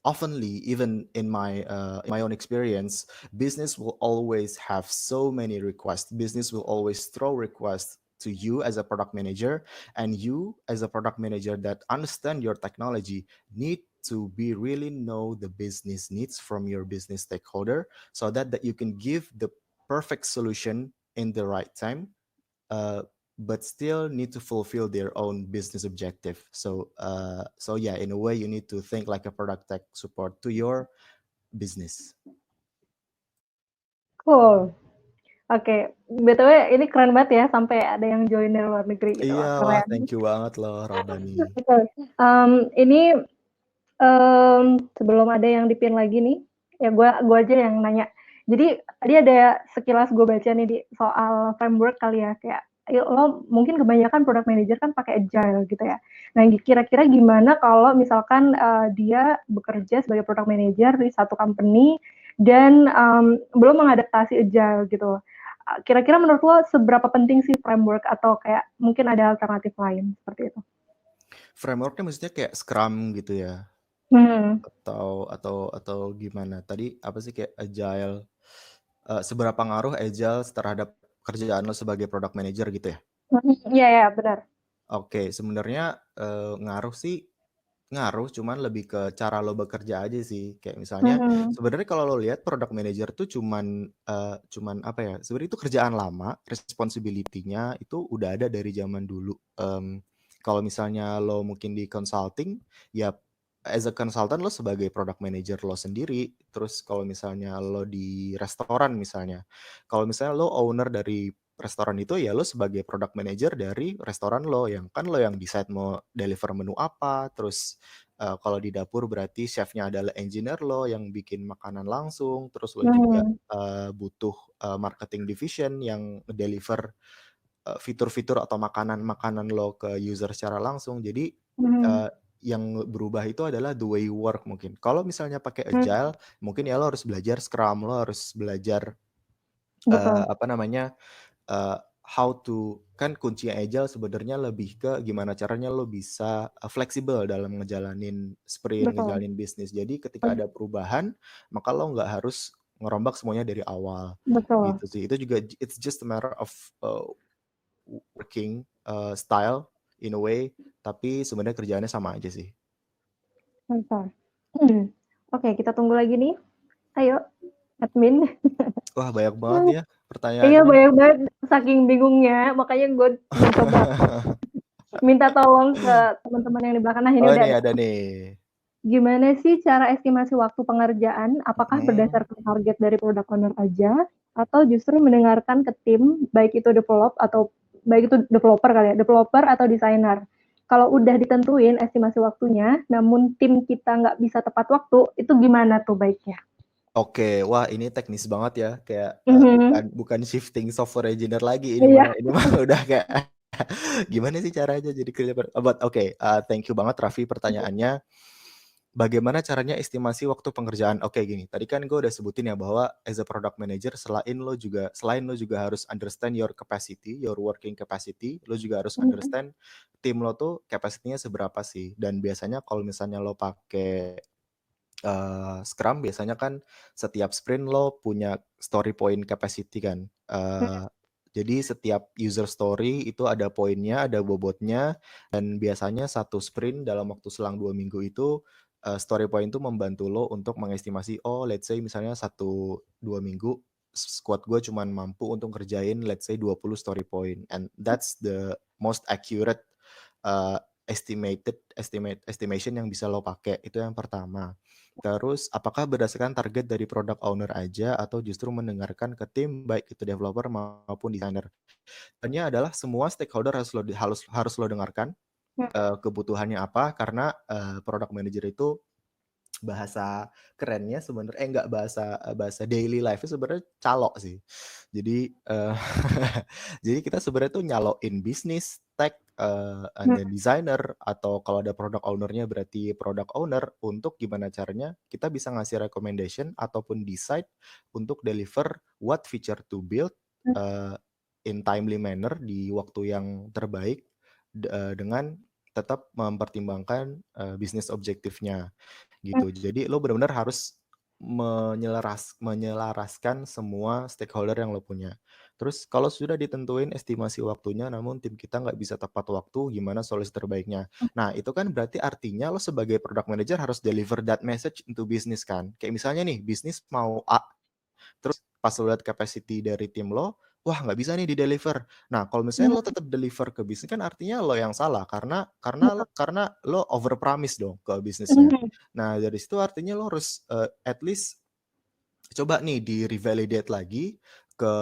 oftenly, even in my own experience, business will always have so many requests. Business will always throw requests to you as a product manager, and you as a product manager that understand your technology need to be really know the business needs from your business stakeholder, so that you can give the perfect solution in the right time, uh, but still need to fulfill their own business objective. So yeah, in a way, you need to think like a product tech support to your business. Cool. Oke, BTW ini keren banget ya, sampai ada yang join dari luar negeri gitu Iya, loh, wah, keren. thank you banget loh, Raudhani. Betul. Ini sebelum ada yang dipin lagi nih, ya gue aja yang nanya. Jadi tadi ada sekilas gue baca nih di soal framework kali ya, kayak lo mungkin kebanyakan product manager kan pakai agile gitu ya. Nah, kira-kira gimana kalau misalkan dia bekerja sebagai product manager di satu company dan belum mengadaptasi agile gitu. Kira-kira menurut lo seberapa penting sih framework, atau kayak mungkin ada alternatif lain seperti itu? Frameworknya maksudnya kayak Scrum gitu ya? Atau gimana? Tadi apa sih kayak agile? Seberapa ngaruh agile terhadap kerjaan lo sebagai product manager gitu ya? Iya, ya, benar. Oke, sebenarnya ngaruh sih Ngaruh, cuman lebih ke cara lo bekerja aja sih. Kayak misalnya, Mhm. sebenarnya kalau lo lihat product manager tuh cuman apa ya, sebenarnya itu kerjaan lama, responsibility-nya itu udah ada dari zaman dulu. Kalau misalnya lo mungkin di consulting, ya as a consultant lo sebagai product manager lo sendiri. Terus kalau misalnya lo di restoran misalnya, kalau misalnya lo owner dari restoran itu, ya lo sebagai product manager dari restoran lo, yang kan lo yang decide mau deliver menu apa, terus kalau di dapur berarti chefnya adalah engineer lo yang bikin makanan langsung, terus lo juga Mhm. butuh marketing division yang deliver fitur-fitur atau makanan-makanan lo ke user secara langsung. Jadi Mhm. yang berubah itu adalah the way you work mungkin. Kalau misalnya pakai Mmm, agile, mungkin ya lo harus belajar Scrum, lo harus belajar betul apa namanya, how to, kan kunci agile sebenarnya lebih ke gimana caranya lo bisa fleksibel dalam ngejalanin sprint, betul. ngejalanin bisnis. Jadi ketika ada perubahan, maka lo nggak harus ngerombak semuanya dari awal, Betul, gitu sih. Itu juga it's just a matter of working style in a way, tapi sebenarnya kerjaannya sama aja sih. betul. Oke, kita tunggu lagi nih. Ayo, admin. Wah, banyak banget nih ya Iya, pertanyaannya. banyak banget, saking bingungnya, makanya gue mencoba minta tolong ke teman-teman yang di belakang. Nah, ini Oh, udah ini ada. ada nih. Gimana sih cara estimasi waktu pengerjaan? Apakah Hmm. berdasarkan target dari product owner aja, atau justru mendengarkan ke tim, baik itu baik itu developer kali ya, developer atau desainer. Kalau udah ditentuin estimasi waktunya, namun tim kita nggak bisa tepat waktu, itu gimana tuh baiknya? Oke, wah ini teknis banget ya, kayak bukan Mhm. bukan shifting software engineer lagi ini Iya. mah, ini mah udah kayak gimana sih caranya jadi kerja oke, thank you banget Raffi pertanyaannya. Bagaimana caranya estimasi waktu pengerjaan? Oke gini, tadi kan gue udah sebutin ya bahwa as a product manager selain lo juga harus understand your capacity, your working capacity, lo juga harus Mhm. understand tim lo tuh capacity-nya seberapa sih. Dan biasanya kalau misalnya lo pakai Scrum biasanya kan setiap sprint lo punya story point capacity kan. Jadi setiap user story itu ada poinnya, ada bobotnya, dan biasanya satu sprint dalam waktu selang 2 minggu itu, story point itu membantu lo untuk mengestimasi, oh let's say misalnya 1-2 minggu squad gue cuman mampu untuk ngerjain let's say 20 story point, and that's the most accurate, eee, estimation yang bisa lo pakai, itu yang pertama. Terus, apakah berdasarkan target dari product owner aja atau justru mendengarkan ke tim baik itu developer maupun desainer? Jawabannya adalah semua stakeholder harus lo dengarkan, kebutuhannya apa, karena, product manager itu bahasa kerennya sebenarnya nggak bahasa daily life-nya sebenarnya calo sih. Jadi, jadi kita sebenarnya tuh nyaloin bisnis, tech, and then designer, atau kalau ada product owner-nya berarti product owner, untuk gimana caranya kita bisa ngasih recommendation ataupun decide untuk deliver what feature to build, eee, in timely manner di waktu yang terbaik, dengan tetap mempertimbangkan, bisnis objektifnya. Gitu. Jadi lo benar-benar harus menyelaraskan semua stakeholder yang lo punya. Terus kalau sudah ditentuin estimasi waktunya namun tim kita nggak bisa tepat waktu, gimana solusi terbaiknya? Nah, itu kan berarti artinya lo sebagai product manager harus deliver that message into business kan. Kayak misalnya nih, bisnis mau A, terus pas lo lihat capacity dari tim lo, wah nggak bisa nih di-deliver. Nah, kalau misalnya lo tetap deliver ke bisnis kan artinya lo yang salah karena lo over promise dong ke bisnisnya. Mhm. Nah, dari situ artinya lo harus, at least coba nih di-revalidate lagi ke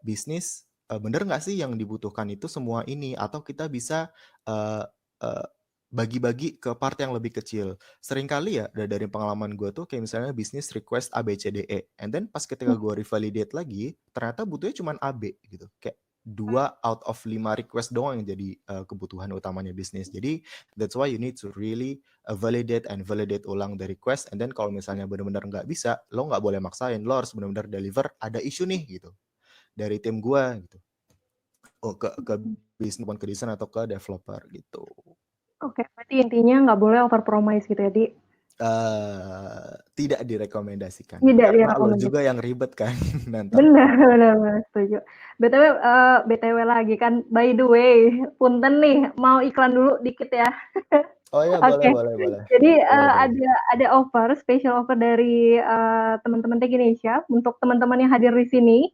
bisnis, bener nggak sih yang dibutuhkan itu semua ini? Atau kita bisa, eee eee, bagi-bagi ke part yang lebih kecil. Seringkali ya dari pengalaman gue tuh kayak misalnya bisnis request A, B, C, D, E, and then pas ketika gue revalidate lagi, ternyata butuhnya cuman A, B gitu. Kayak 2 out of 5 request doang yang jadi, kebutuhan utamanya bisnis. Jadi that's why you need to really validate and validate ulang the request, and then kalau misalnya benar-benar nggak bisa, lo nggak boleh maksain, lo harus benar-benar deliver, ada isu nih gitu dari tim gua gitu, oh ke bisnis maupun ke desain atau ke developer gitu. Oke, berarti intinya nggak boleh overpromise gitu ya, Di? Tidak direkomendasikan Tidak karena lo juga direkomendasikan. yang ribet kan nanti. Benar benar benar, setuju. BTW lagi kan, by the way, punten nih, mau iklan dulu dikit ya. Oh ya, boleh, Oke, boleh, boleh. jadi Boleh, boleh. ada special offer dari teman-teman Tech Indonesia untuk teman-teman yang hadir di sini.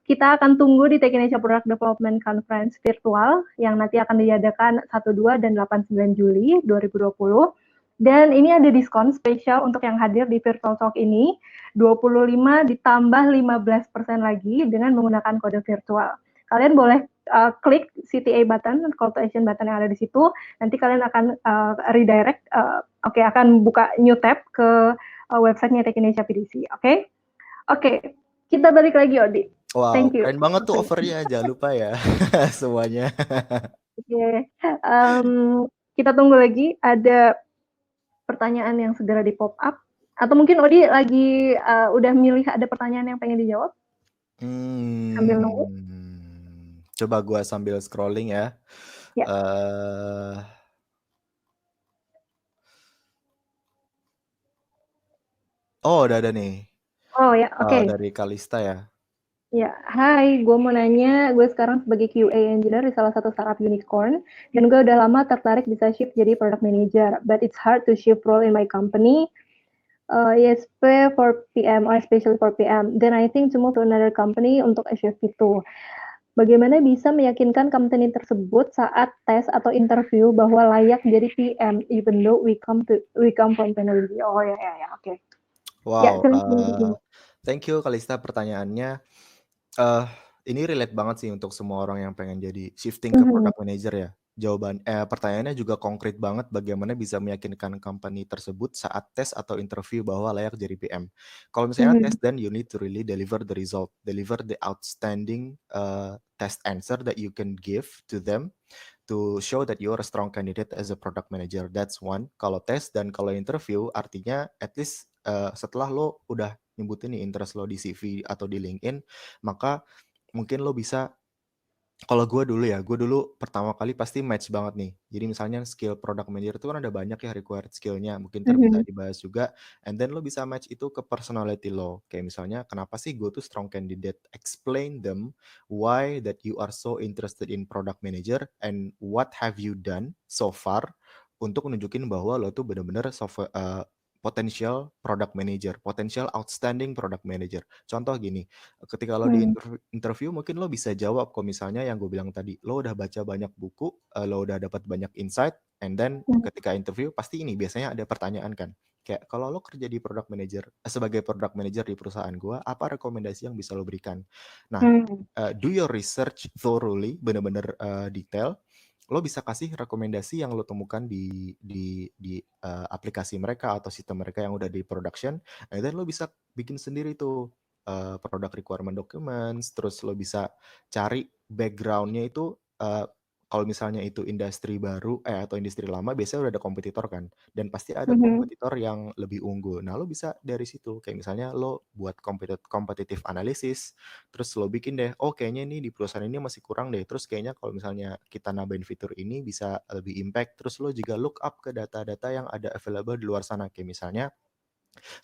Kita akan tunggu di Tech Indonesia Product Development Conference virtual yang nanti akan diadakan 1, 2, dan 8, 9 Juli 2020. Dan ini ada diskon spesial untuk yang hadir di Virtual Talk ini, 25 ditambah 15% lagi dengan menggunakan kode virtual. Kalian boleh klik CTA button, call to action button yang ada di situ. Nanti kalian akan redirect, akan buka new tab ke websitenya Tech Indonesia PDC. Oke, kita balik lagi Odi. Wow, Thank you. keren banget tuh offernya. Jangan lupa ya semuanya. Oke, kita tunggu lagi ada pertanyaan yang segera di pop up. Atau mungkin Odi lagi udah milih ada pertanyaan yang pengen dijawab? Sambil nunggu. Coba gua sambil scrolling ya. Ya. Oh, udah ada nih. Oh ya, oke. Dari Kalista ya. Ya, hai, gue mau nanya, gue sekarang sebagai QA engineer di salah satu startup unicorn, dan gue udah lama tertarik bisa shift jadi product manager, but it's hard to shift role in my company, ESP for PM, or especially for PM, then I think to move to another company untuk shift itu. Bagaimana bisa meyakinkan company tersebut saat tes atau interview bahwa layak jadi PM, even though we come from technology? Oh ya, oke. Wow, Ya, thank you Kalista pertanyaannya. Ini relate banget sih untuk semua orang yang pengen jadi shifting ke product manager ya. Pertanyaannya juga konkret banget bagaimana bisa meyakinkan company tersebut saat tes atau interview bahwa layak jadi PM. Kalau misalnya tes, then you need to really deliver the result, deliver the outstanding test answer that you can give to them to show that you are a strong candidate as a product manager. That's one. Kalau tes dan kalau interview artinya at least setelah lo udah nyebutin nih interest lo di CV atau di LinkedIn, maka mungkin lo bisa, kalau gue dulu pertama kali pasti match banget nih. Jadi misalnya skill product manager itu kan ada banyak ya required skill-nya, mungkin bisa dibahas juga, and then lo bisa match itu ke personality lo. Kayak misalnya, kenapa sih gue tuh strong candidate? Explain them why that you are so interested in product manager and what have you done so far untuk nunjukin bahwa lo tuh bener-bener potential product manager, potential outstanding product manager. Contoh gini, ketika lo di interview mungkin lo bisa jawab kok, misalnya yang gue bilang tadi, lo udah baca banyak buku, lo udah dapat banyak insight, and then ketika interview pasti ini biasanya ada pertanyaan kan, kayak kalau lo kerja di product manager, sebagai product manager di perusahaan gue, apa rekomendasi yang bisa lo berikan? Nah, do your research thoroughly, bener-bener detail. Lo bisa kasih rekomendasi yang lo temukan di aplikasi mereka atau sistem mereka yang udah di production, and then lo bisa bikin sendiri tuh product requirement documents, terus lo bisa cari background-nya itu, kalau misalnya itu industri baru atau industri lama, biasanya udah ada kompetitor kan, dan pasti ada kompetitor yang lebih unggul. Nah, lo bisa dari situ, kayak misalnya lo buat competitive analysis, terus lo bikin deh, oh kayaknya nih di perusahaan ini masih kurang deh, terus kayaknya kalau misalnya kita nambahin fitur ini bisa lebih impact, terus lo juga look up ke data-data yang ada available di luar sana, kayak misalnya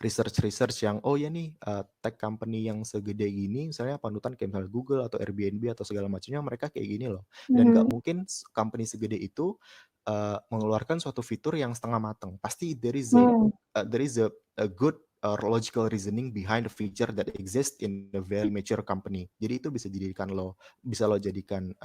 research yang ya nih tech company yang segede gini, misalnya panutan kayak misalnya Google atau Airbnb atau segala macamnya, mereka kayak gini loh, dan nggak mungkin company segede itu mengeluarkan suatu fitur yang setengah matang. Pasti there is a good logical reasoning behind the feature that exists in a very mature company. Jadi itu bisa lo jadikan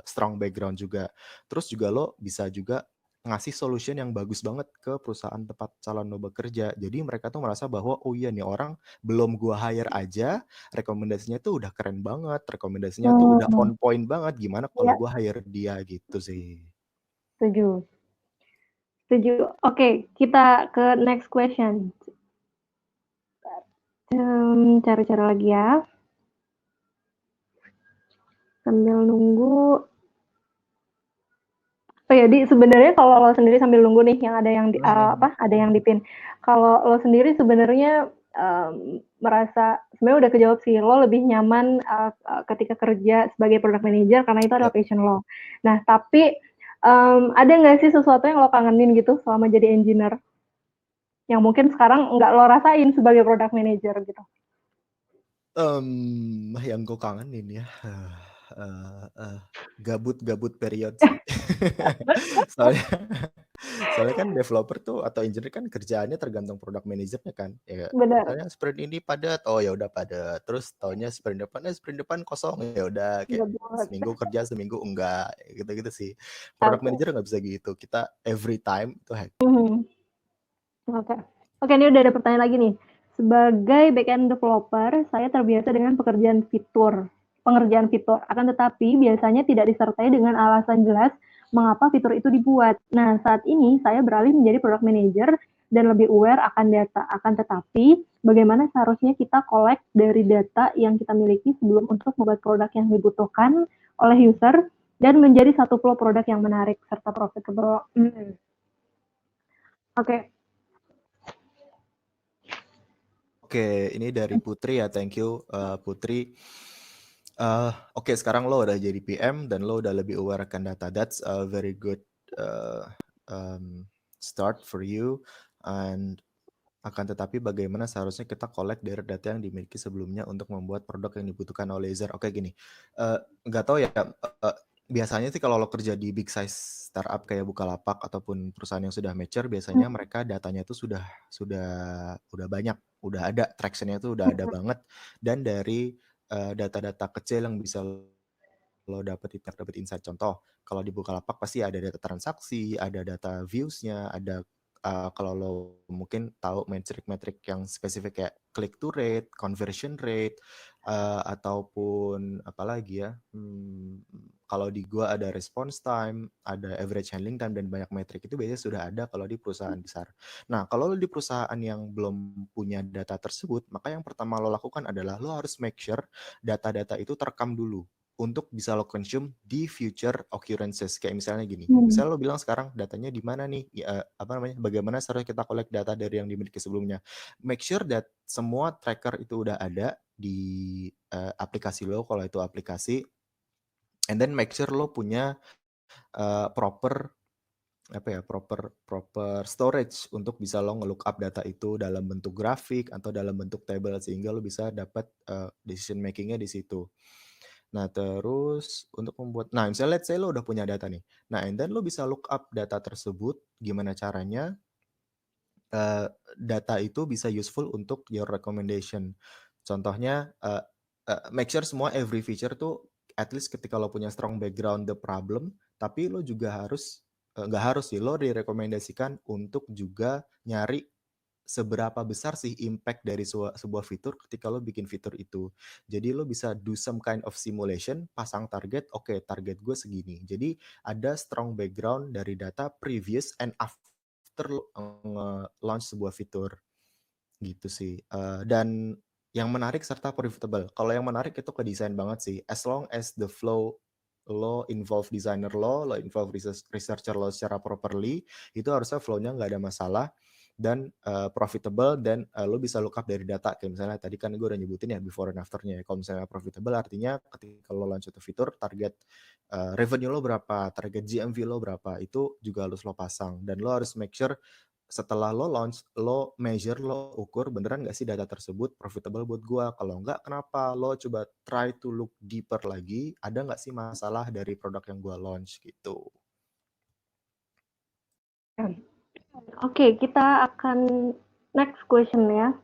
strong background juga. Terus juga lo bisa juga ngasih solution yang bagus banget ke perusahaan tempat calon lo bekerja. Jadi mereka tuh merasa bahwa, oh iya nih orang belum gua hire aja, rekomendasinya tuh udah keren banget, rekomendasinya tuh udah on point banget, gimana kalau gua hire dia, gitu sih. Setuju. Oke, kita ke next question. Cari-cari lagi ya. Sambil nunggu. Oh ya, sebenarnya kalau lo sendiri sambil nunggu nih, yang ada yang ada yang dipin. Kalau lo sendiri sebenarnya merasa sebenarnya udah kejawab sih, lo lebih nyaman ketika kerja sebagai product manager karena itu adalah passion lo. Nah, tapi ada nggak sih sesuatu yang lo kangenin gitu selama jadi engineer? Yang mungkin sekarang nggak lo rasain sebagai product manager gitu? Yang gue kangenin ya, gabut period sih. Soalnya kan developer tuh atau engineer kan kerjaannya tergantung product manajernya kan. Ya, Benar, misalnya sprint ini padat, oh ya udah padat. Terus taunya sprint depan kosong, ya udah kayak benar banget. seminggu kerja seminggu enggak, gitu-gitu sih. Product Oke. manager nggak bisa gitu. Kita every time itu Mhm. Oke. Oke, ini udah ada pertanyaan lagi nih. Sebagai backend developer, saya terbiasa dengan pengerjaan fitur. Akan tetapi biasanya tidak disertai dengan alasan jelas mengapa fitur itu dibuat. Nah, saat ini saya beralih menjadi product manager dan lebih aware akan data. Akan tetapi, bagaimana seharusnya kita collect dari data yang kita miliki sebelum untuk membuat produk yang dibutuhkan oleh user dan menjadi satu flow produk yang menarik serta profitable. Oke. Oke, ini dari Putri ya, thank you Putri. Oke, sekarang lo udah jadi PM dan lo udah lebih aware akan data. That's a very good uh, start for you. And akan tetapi bagaimana seharusnya kita collect dari data yang dimiliki sebelumnya untuk membuat produk yang dibutuhkan oleh user. Oke gini, nggak tahu ya, biasanya sih kalau lo kerja di big size startup kayak Bukalapak ataupun perusahaan yang sudah mature, biasanya mereka datanya itu udah banyak, udah ada traction-nya itu udah ada banget, dan dari data-data kecil yang bisa lo dapat insight. Contoh, kalau di Bukalapak pasti ada data transaksi, ada data views-nya, ada kalau lo mungkin tahu metrik-metrik yang spesifik kayak click to rate, conversion rate, ataupun apalagi ya, kalau di gua ada response time, ada average handling time, dan banyak metrik itu biasanya sudah ada kalau di perusahaan besar. Nah, kalau lo di perusahaan yang belum punya data tersebut, maka yang pertama lo lakukan adalah lo harus make sure data-data itu terekam dulu untuk bisa lo consume di future occurrences. Kayak misalnya gini, misalnya lo bilang sekarang datanya di mana nih, ya, bagaimana seharusnya kita collect data dari yang dimiliki sebelumnya. Make sure that semua tracker itu udah ada di aplikasi lo, kalau itu aplikasi, and then make sure lo punya proper proper storage untuk bisa lo nge-look up data itu dalam bentuk grafik atau dalam bentuk table sehingga lo bisa dapat decision making-nya di situ. Nah, terus untuk misalnya let's say lo udah punya data nih. Nah, and then lo bisa look up data tersebut, gimana caranya data itu bisa useful untuk your recommendation. Contohnya, make sure semua every feature tuh at least ketika lo punya strong background the problem, tapi lo juga harus, nggak harus sih, lo direkomendasikan untuk juga nyari seberapa besar sih impact dari sebuah fitur ketika lo bikin fitur itu. Jadi lo bisa do some kind of simulation, pasang target, oke target gue segini. Jadi ada strong background dari data previous and after lo launch sebuah fitur gitu sih. Dan yang menarik serta profitable. Kalau yang menarik itu ke desain banget sih. As long as the flow lo involve designer lo involve researcher lo secara properly, itu harusnya flow-nya nggak ada masalah dan profitable, dan lo bisa look up dari data. Kayak misalnya tadi kan gue udah nyebutin ya before and after-nya ya. Kalau misalnya profitable artinya ketika lo launch itu fitur, target revenue lo berapa, target GMV lo berapa, itu juga harus lo pasang. Dan lo harus make sure setelah lo launch, lo measure, lo ukur beneran nggak sih data tersebut profitable buat gua. Kalau nggak, kenapa? Lo coba try to look deeper lagi, ada nggak sih masalah dari produk yang gua launch gitu. Oke, kita akan next question ya.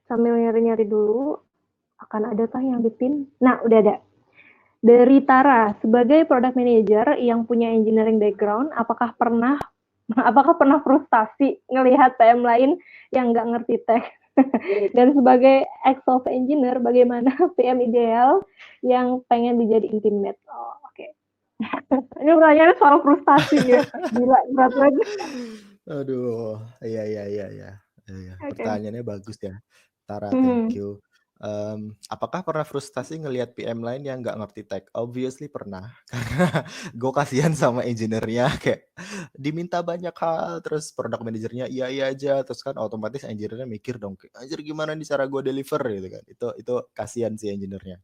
Sambil nyari-nyari dulu, akan ada kah yang dipin? Nah, udah ada. Dari Tara, sebagai product manager yang punya engineering background, apakah pernah frustasi ngelihat PM lain yang nggak ngerti tech? Dan sebagai ex-software engineer, bagaimana PM ideal yang pengen dijadiin teammate? Oh, oke. Ini pertanyaannya soal frustasi ya. Gila, berat banget. Aduh, iya. Oke. Pertanyaannya bagus ya. Tara, thank you. Apakah pernah frustasi ngelihat PM lain yang nggak ngerti tech? Obviously pernah, karena gue kasihan sama engineer-nya, kayak diminta banyak hal, terus product manajernya iya aja, terus kan otomatis engineer-nya mikir dong, anjir gimana nih cara gue deliver gitu kan. Itu kasihan sih engineer-nya.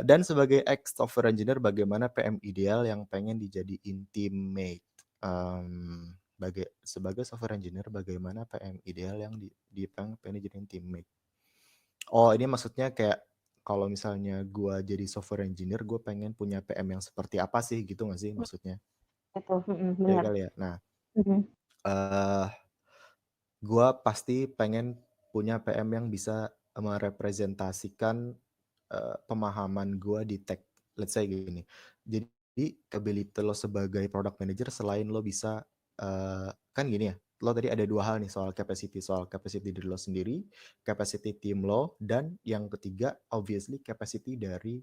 Dan sebagai ex software engineer, bagaimana PM ideal yang pengen dijadiin teammate? Sebagai software engineer, bagaimana PM ideal yang pengen dijadiin teammate? Oh, ini maksudnya kayak kalau misalnya gue jadi software engineer, gue pengen punya PM yang seperti apa sih gitu nggak sih maksudnya? Betul, Ya benar. kali ya. Nah, Mhm. eh gue pasti pengen punya PM yang bisa merepresentasikan pemahaman gue di tech. Let's say gini. Jadi capability lo sebagai product manager selain lo bisa kan gini ya. Lo tadi ada dua hal nih soal capacity diri lo sendiri, capacity tim lo, dan yang ketiga obviously capacity dari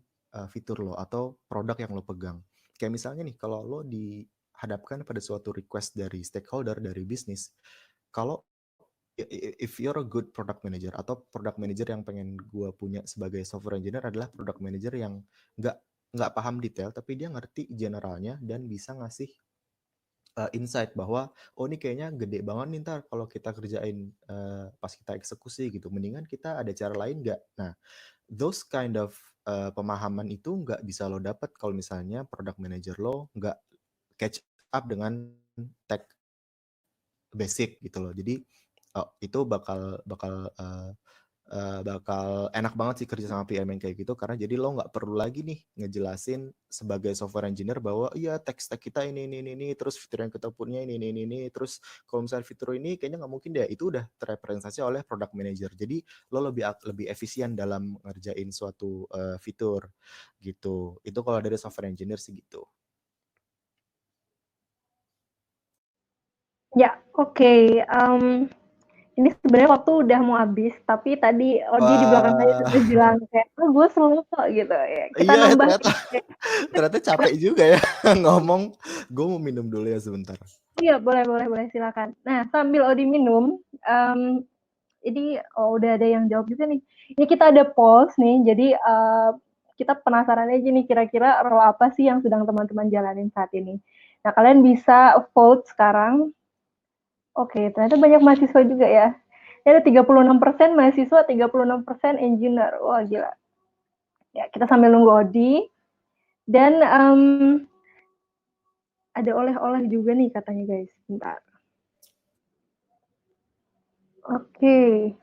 fitur lo atau produk yang lo pegang. Kayak misalnya nih kalau lo dihadapkan pada suatu request dari stakeholder dari bisnis, kalau if you're a good product manager atau product manager yang pengen gue punya sebagai software engineer adalah product manager yang nggak nggak paham detail tapi dia ngerti generalnya dan bisa ngasih insight bahwa oh ini kayaknya gede banget nih ntar kalau kita kerjain pas kita eksekusi gitu, mendingan kita ada cara lain nggak. Nah, those kind of pemahaman itu nggak bisa lo dapat kalau misalnya product manager lo nggak catch up dengan tech basic gitu loh. Jadi itu bakal enak banget sih kerja sama PM yang kayak gitu karena jadi lo nggak perlu lagi nih ngejelasin sebagai software engineer bahwa iya tech stack kita ini terus fitur yang kita punya ini terus kalau misalnya fitur ini kayaknya nggak mungkin deh, itu udah terrepresentasi oleh product manager. Jadi lo lebih efisien dalam ngerjain suatu fitur gitu. Itu kalau dari software engineer sih gitu. Ya, oke. Ini sebenarnya waktu udah mau habis, tapi tadi Odi di belakang saya Wah, udah bilang kayak, oh, gue selalu kok gitu ya. Kita iya nambah ternyata kayak, ternyata capek juga ya ngomong. Gue mau minum dulu ya sebentar. iya boleh silakan. Nah sambil Odi minum, ini udah ada yang jawab juga nih. Ini kita ada polls nih, jadi kita penasaran aja nih kira-kira role apa sih yang sedang teman-teman jalanin saat ini. Nah kalian bisa vote sekarang. Oke, ternyata banyak mahasiswa juga ya. Ini ada 36% mahasiswa, 36% engineer. Wah gila. Ya, kita sambil nunggu Odi. Dan ada oleh-oleh juga nih katanya guys. Bentar. Oke.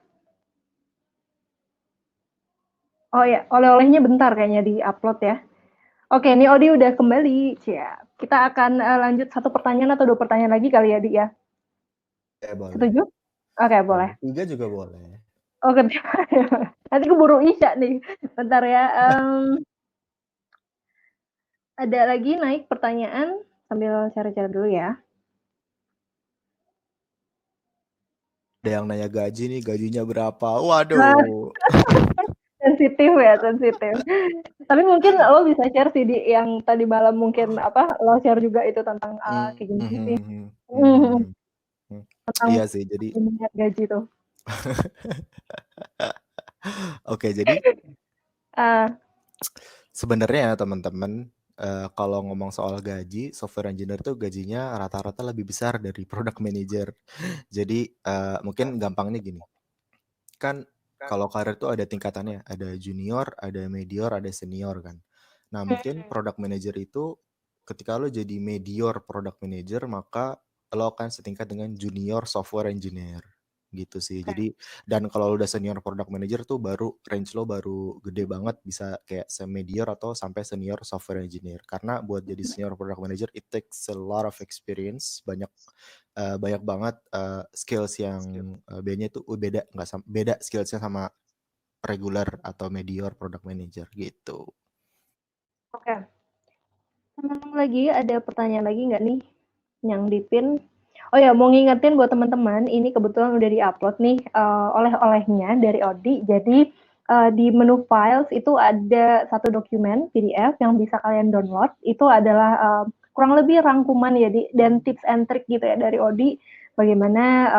Oh ya, oleh-olehnya bentar kayaknya di-upload ya. Oke, ini Odi udah kembali. Cia. Kita akan lanjut satu pertanyaan atau dua pertanyaan lagi kali ya, Di ya. Ya boleh. Setuju? Oke, boleh. 3 juga boleh. Oke, nanti keburu Isya nih. Bentar ya. Ada lagi naik pertanyaan sambil cari-cari dulu ya. Ada yang nanya gaji nih, gajinya berapa? Waduh. Sensitif ya, sensitif. Tapi mungkin lo bisa share sih di yang tadi malam mungkin lo share juga itu tentang kayak gini sih. Tentang Iya sih, jadi gaji tuh. oke, jadi Uh, sebenarnya teman-teman kalau ngomong soal gaji, software engineer tuh gajinya rata-rata lebih besar dari product manager. Jadi mungkin gampangnya gini, kan kalau karir tuh ada tingkatannya, ada junior, ada medior, ada senior kan. Nah mungkin product manager itu ketika lo jadi medior product manager maka lo akan setingkat dengan junior software engineer gitu sih. Jadi dan kalau lo udah senior product manager tuh baru range lo baru gede banget bisa kayak medior atau sampai senior software engineer. Karena buat jadi senior product manager it takes a lot of experience, banyak banget skills yang bedanya tuh beda nggak beda skillsnya sama regular atau medior product manager gitu. Oke. Lagi ada pertanyaan lagi nggak nih yang dipin? Oh ya, mau ngingetin buat teman-teman, ini kebetulan udah di-upload nih oleh-olehnya dari Odi. Jadi di menu files itu ada satu dokumen PDF yang bisa kalian download. Itu adalah kurang lebih rangkuman ya dan tips and trick gitu ya dari Odi. Bagaimana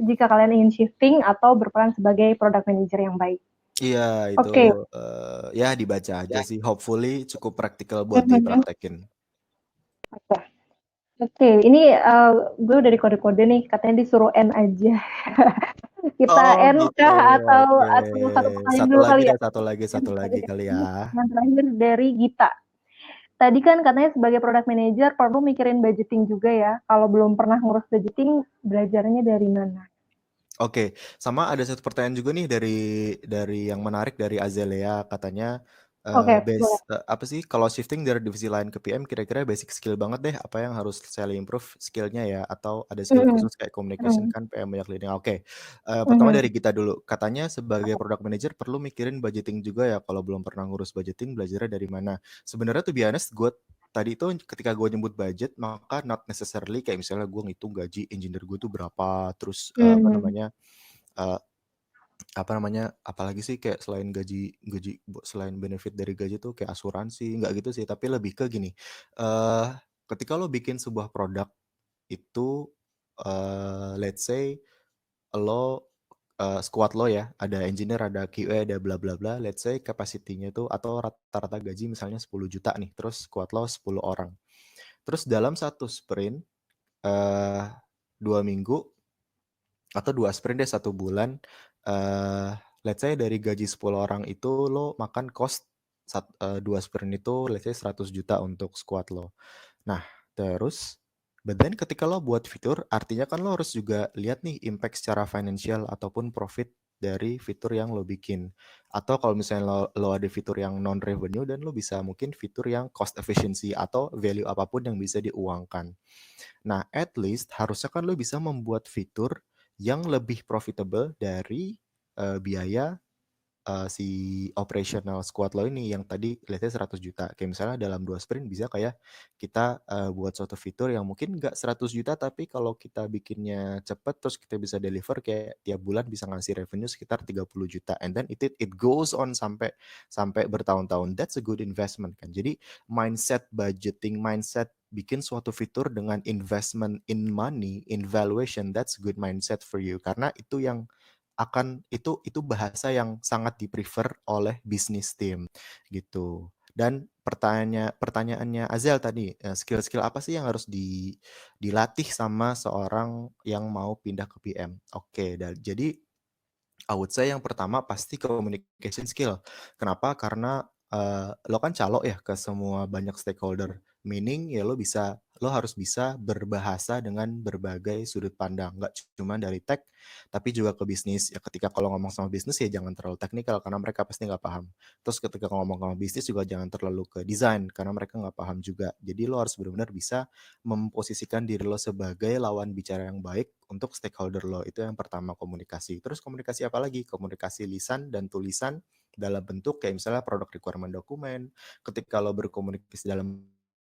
jika kalian ingin shifting atau berperan sebagai product manager yang baik. Iya itu Oke. ya dibaca aja sih. Hopefully cukup praktikal buat dipraktekin. Oke, ini gue udah di kode-kode nih, katanya disuruh N aja. Kita Oh N gitu. kah Oke. atau satu pertanyaan Satu dulu lagi kali ya? deh, satu lagi kali ya. Yang terakhir dari Gita. Tadi kan katanya sebagai product manager perlu mikirin budgeting juga ya. Kalau belum pernah ngurus budgeting, belajarnya dari mana? Oke, sama ada satu pertanyaan juga nih dari yang menarik dari Azalea katanya Oke, boleh. apa sih kalau shifting dari divisi lain ke PM kira-kira basic skill banget deh apa yang harus saya improve skillnya ya atau ada skill Mhm, khusus kayak communication mhm, kan PM banyak leading. Oke, pertama mhm. dari kita dulu katanya sebagai product manager perlu mikirin budgeting juga ya kalau belum pernah ngurus budgeting belajarnya dari mana? Sebenarnya tuh be honest gue tadi itu ketika gue nyebut budget maka not necessarily kayak misalnya gue ngitung gaji engineer gue tuh berapa terus apa Mmm, namanya eh, apa namanya apalagi sih kayak selain gaji gaji selain benefit dari gaji tuh kayak asuransi nggak gitu sih tapi lebih ke gini eh ketika lo bikin sebuah produk itu let's say lo squad lo ya ada engineer ada QA ada bla bla bla let's say capacity-nya tuh atau rata-rata gaji misalnya 10 juta nih terus squad lo 10 orang terus dalam satu sprint eh 2 minggu atau 2 sprint deh 1 bulan eh let's say dari gaji 10 orang itu lo makan cost 2 sprint itu let's say 100 juta untuk squad lo. Nah, terus but then ketika lo buat fitur, artinya kan lo harus juga lihat nih impact secara financial ataupun profit dari fitur yang lo bikin. Atau kalau misalnya lo ada fitur yang non revenue dan lo bisa mungkin fitur yang cost efficiency atau value apapun yang bisa diuangkan. Nah, at least harusnya kan lo bisa membuat fitur yang lebih profitable dari biaya si operational squad lo ini yang tadi let's say 100 juta. Kayak misalnya dalam 2 sprint bisa kayak kita buat suatu fitur yang mungkin nggak 100 juta tapi kalau kita bikinnya cepet terus kita bisa deliver kayak tiap bulan bisa ngasih revenue sekitar 30 juta and then it goes on sampai sampai bertahun-tahun. That's a good investment kan. Jadi mindset budgeting, mindset bikin suatu fitur dengan investment in money, in valuation, that's good mindset for you karena itu yang akan itu bahasa yang sangat di-prefer oleh bisnis team gitu. Dan pertanyaannya Azel tadi, skill-skill apa sih yang harus dilatih sama seorang yang mau pindah ke PM? Oke, jadi I would say yang pertama pasti communication skill. Kenapa? Karena lo kan calo ya ke semua banyak stakeholder. Meaning ya lo harus bisa berbahasa dengan berbagai sudut pandang. Nggak cuma dari tech, tapi juga ke bisnis. Ya ketika kalau ngomong sama bisnis ya jangan terlalu teknikal karena mereka pasti nggak paham. Terus ketika ngomong sama bisnis juga jangan terlalu ke desain karena mereka nggak paham juga. Jadi lo harus benar-benar bisa memposisikan diri lo sebagai lawan bicara yang baik untuk stakeholder lo. Itu yang pertama komunikasi. Terus komunikasi apa lagi? Komunikasi lisan dan tulisan dalam bentuk kayak misalnya product requirement dokumen. Ketika lo berkomunikasi dalam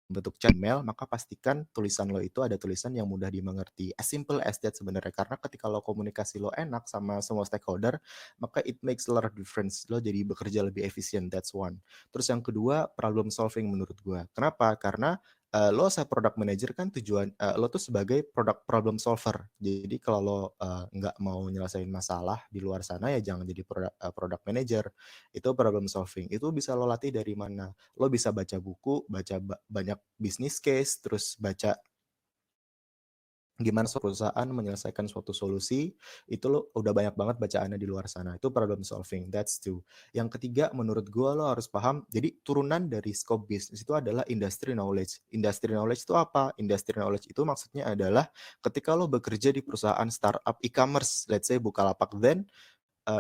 bentuk chat email, maka pastikan tulisan lo itu ada tulisan yang mudah dimengerti. As simple as that sebenarnya. Karena ketika lo komunikasi lo enak sama semua stakeholder, maka it makes a lot of difference. Lo jadi bekerja lebih efisien. That's one. Terus yang kedua, problem solving menurut gue. Kenapa? Karena lo as product manager kan tujuan lo tuh sebagai product problem solver. Jadi kalau lo nggak mau nyelesain masalah di luar sana ya jangan jadi product manager. Itu problem solving. Itu bisa lo latih dari mana? Lo bisa baca buku, baca banyak business case, terus baca gimana perusahaan menyelesaikan suatu solusi, itu lo udah banyak banget bacaannya di luar sana. Itu problem solving, that's two. Yang ketiga, menurut gue lo harus paham, jadi turunan dari scope bisnis itu adalah industry knowledge. Industry knowledge itu apa? Industry knowledge itu maksudnya adalah ketika lo bekerja di perusahaan startup e-commerce, let's say Bukalapak, then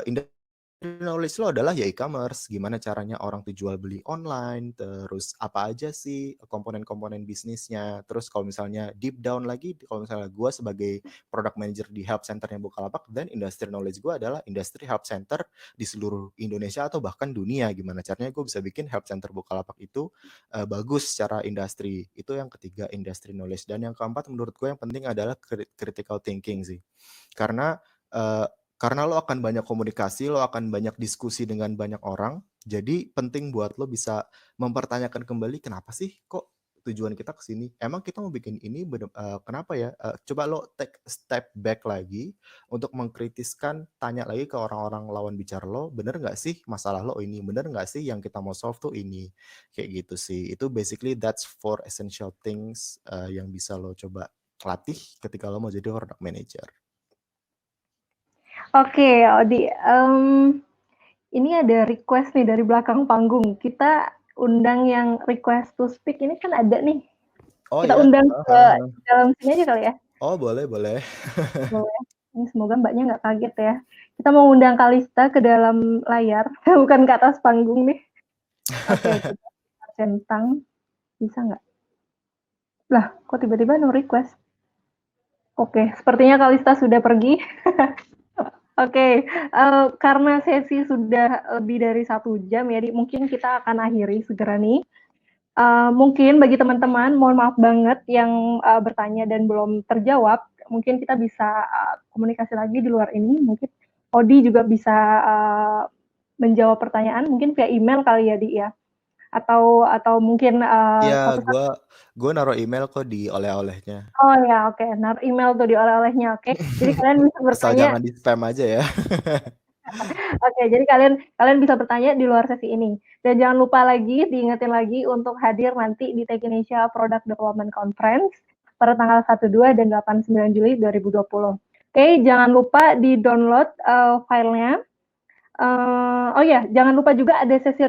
industri knowledge lo adalah ya e-commerce, gimana caranya orang tuh jual beli online, terus apa aja sih komponen-komponen bisnisnya, terus kalau misalnya deep down lagi, kalau misalnya gue sebagai product manager di help centernya Bukalapak, dan industry knowledge gue adalah industry help center di seluruh Indonesia atau bahkan dunia, gimana caranya gue bisa bikin help center Bukalapak itu bagus secara industri, itu yang ketiga industry knowledge, dan yang keempat menurut gue yang penting adalah critical thinking sih, karena uh, karena lo akan banyak komunikasi, lo akan banyak diskusi dengan banyak orang, jadi penting buat lo bisa mempertanyakan kembali kenapa sih kok tujuan kita ke sini. Emang kita mau bikin ini kenapa ya? Coba lo take step back lagi untuk mengkritiskan, tanya lagi ke orang-orang lawan bicara lo, bener nggak sih masalah lo ini? Bener nggak sih yang kita mau solve tuh ini? Kayak gitu sih. Itu basically that's four essential things yang bisa lo coba latih ketika lo mau jadi product manager. Oke, Odi, ini ada request nih dari belakang panggung. Kita undang yang request to speak ini kan ada nih. Oh Kita ya? undang ke dalam sini aja kali ya? Oh boleh boleh. Boleh. Ini semoga Mbaknya nggak kaget ya. Kita mau undang Kalista ke dalam layar, bukan ke atas panggung nih. Oke, kita centang. Bisa nggak? Lah, kok tiba-tiba no request? Oke, sepertinya Kalista sudah pergi. Oke, karena sesi sudah lebih dari 1 jam, ya, mungkin kita akan akhiri segera nih. Mungkin bagi teman-teman, mohon maaf banget yang bertanya dan belum terjawab, mungkin kita bisa komunikasi lagi di luar ini. Mungkin Odi juga bisa menjawab pertanyaan, mungkin via email kali ya, Di ya. Atau mungkin Iya, suatu saat. gue naruh email kok di oleh-olehnya. Oh ya, oke. Naruh email tuh di oleh-olehnya, oke. Jadi kalian bisa Asal bertanya. jangan di spam aja ya. Oke, jadi kalian bisa bertanya di luar sesi ini. Dan jangan lupa lagi, diingetin lagi untuk hadir nanti di Tech Indonesia Product Development Conference pada tanggal 1, 2, dan 8, 9 Juli 2020. Oke, jangan lupa di-download filenya. Oh ya, jangan lupa juga ada sesi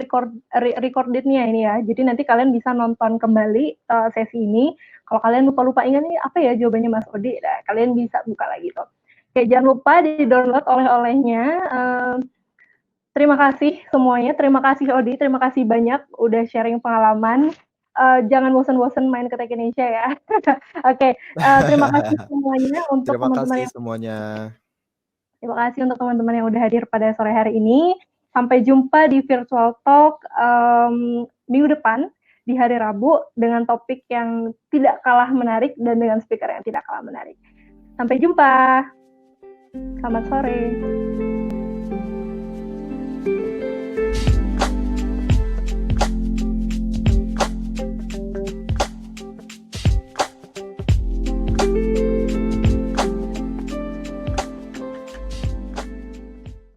recordednya ini ya. Jadi nanti kalian bisa nonton kembali sesi ini. Kalau kalian lupa-lupa ingat nih apa ya jawabannya Mas Odi, nah, kalian bisa buka lagi tuh. Oke, jangan lupa di-download oleh-olehnya. Terima kasih semuanya, terima kasih Odi, terima kasih banyak udah sharing pengalaman. Jangan bosan-bosan main ke Tech Indonesia ya. Oke, terima kasih semuanya untuk Terima teman-teman kasih yang semuanya. terima kasih untuk teman-teman yang udah hadir pada sore hari ini. Sampai jumpa di virtual talk minggu depan di hari Rabu dengan topik yang tidak kalah menarik dan dengan speaker yang tidak kalah menarik. Sampai jumpa. Selamat sore.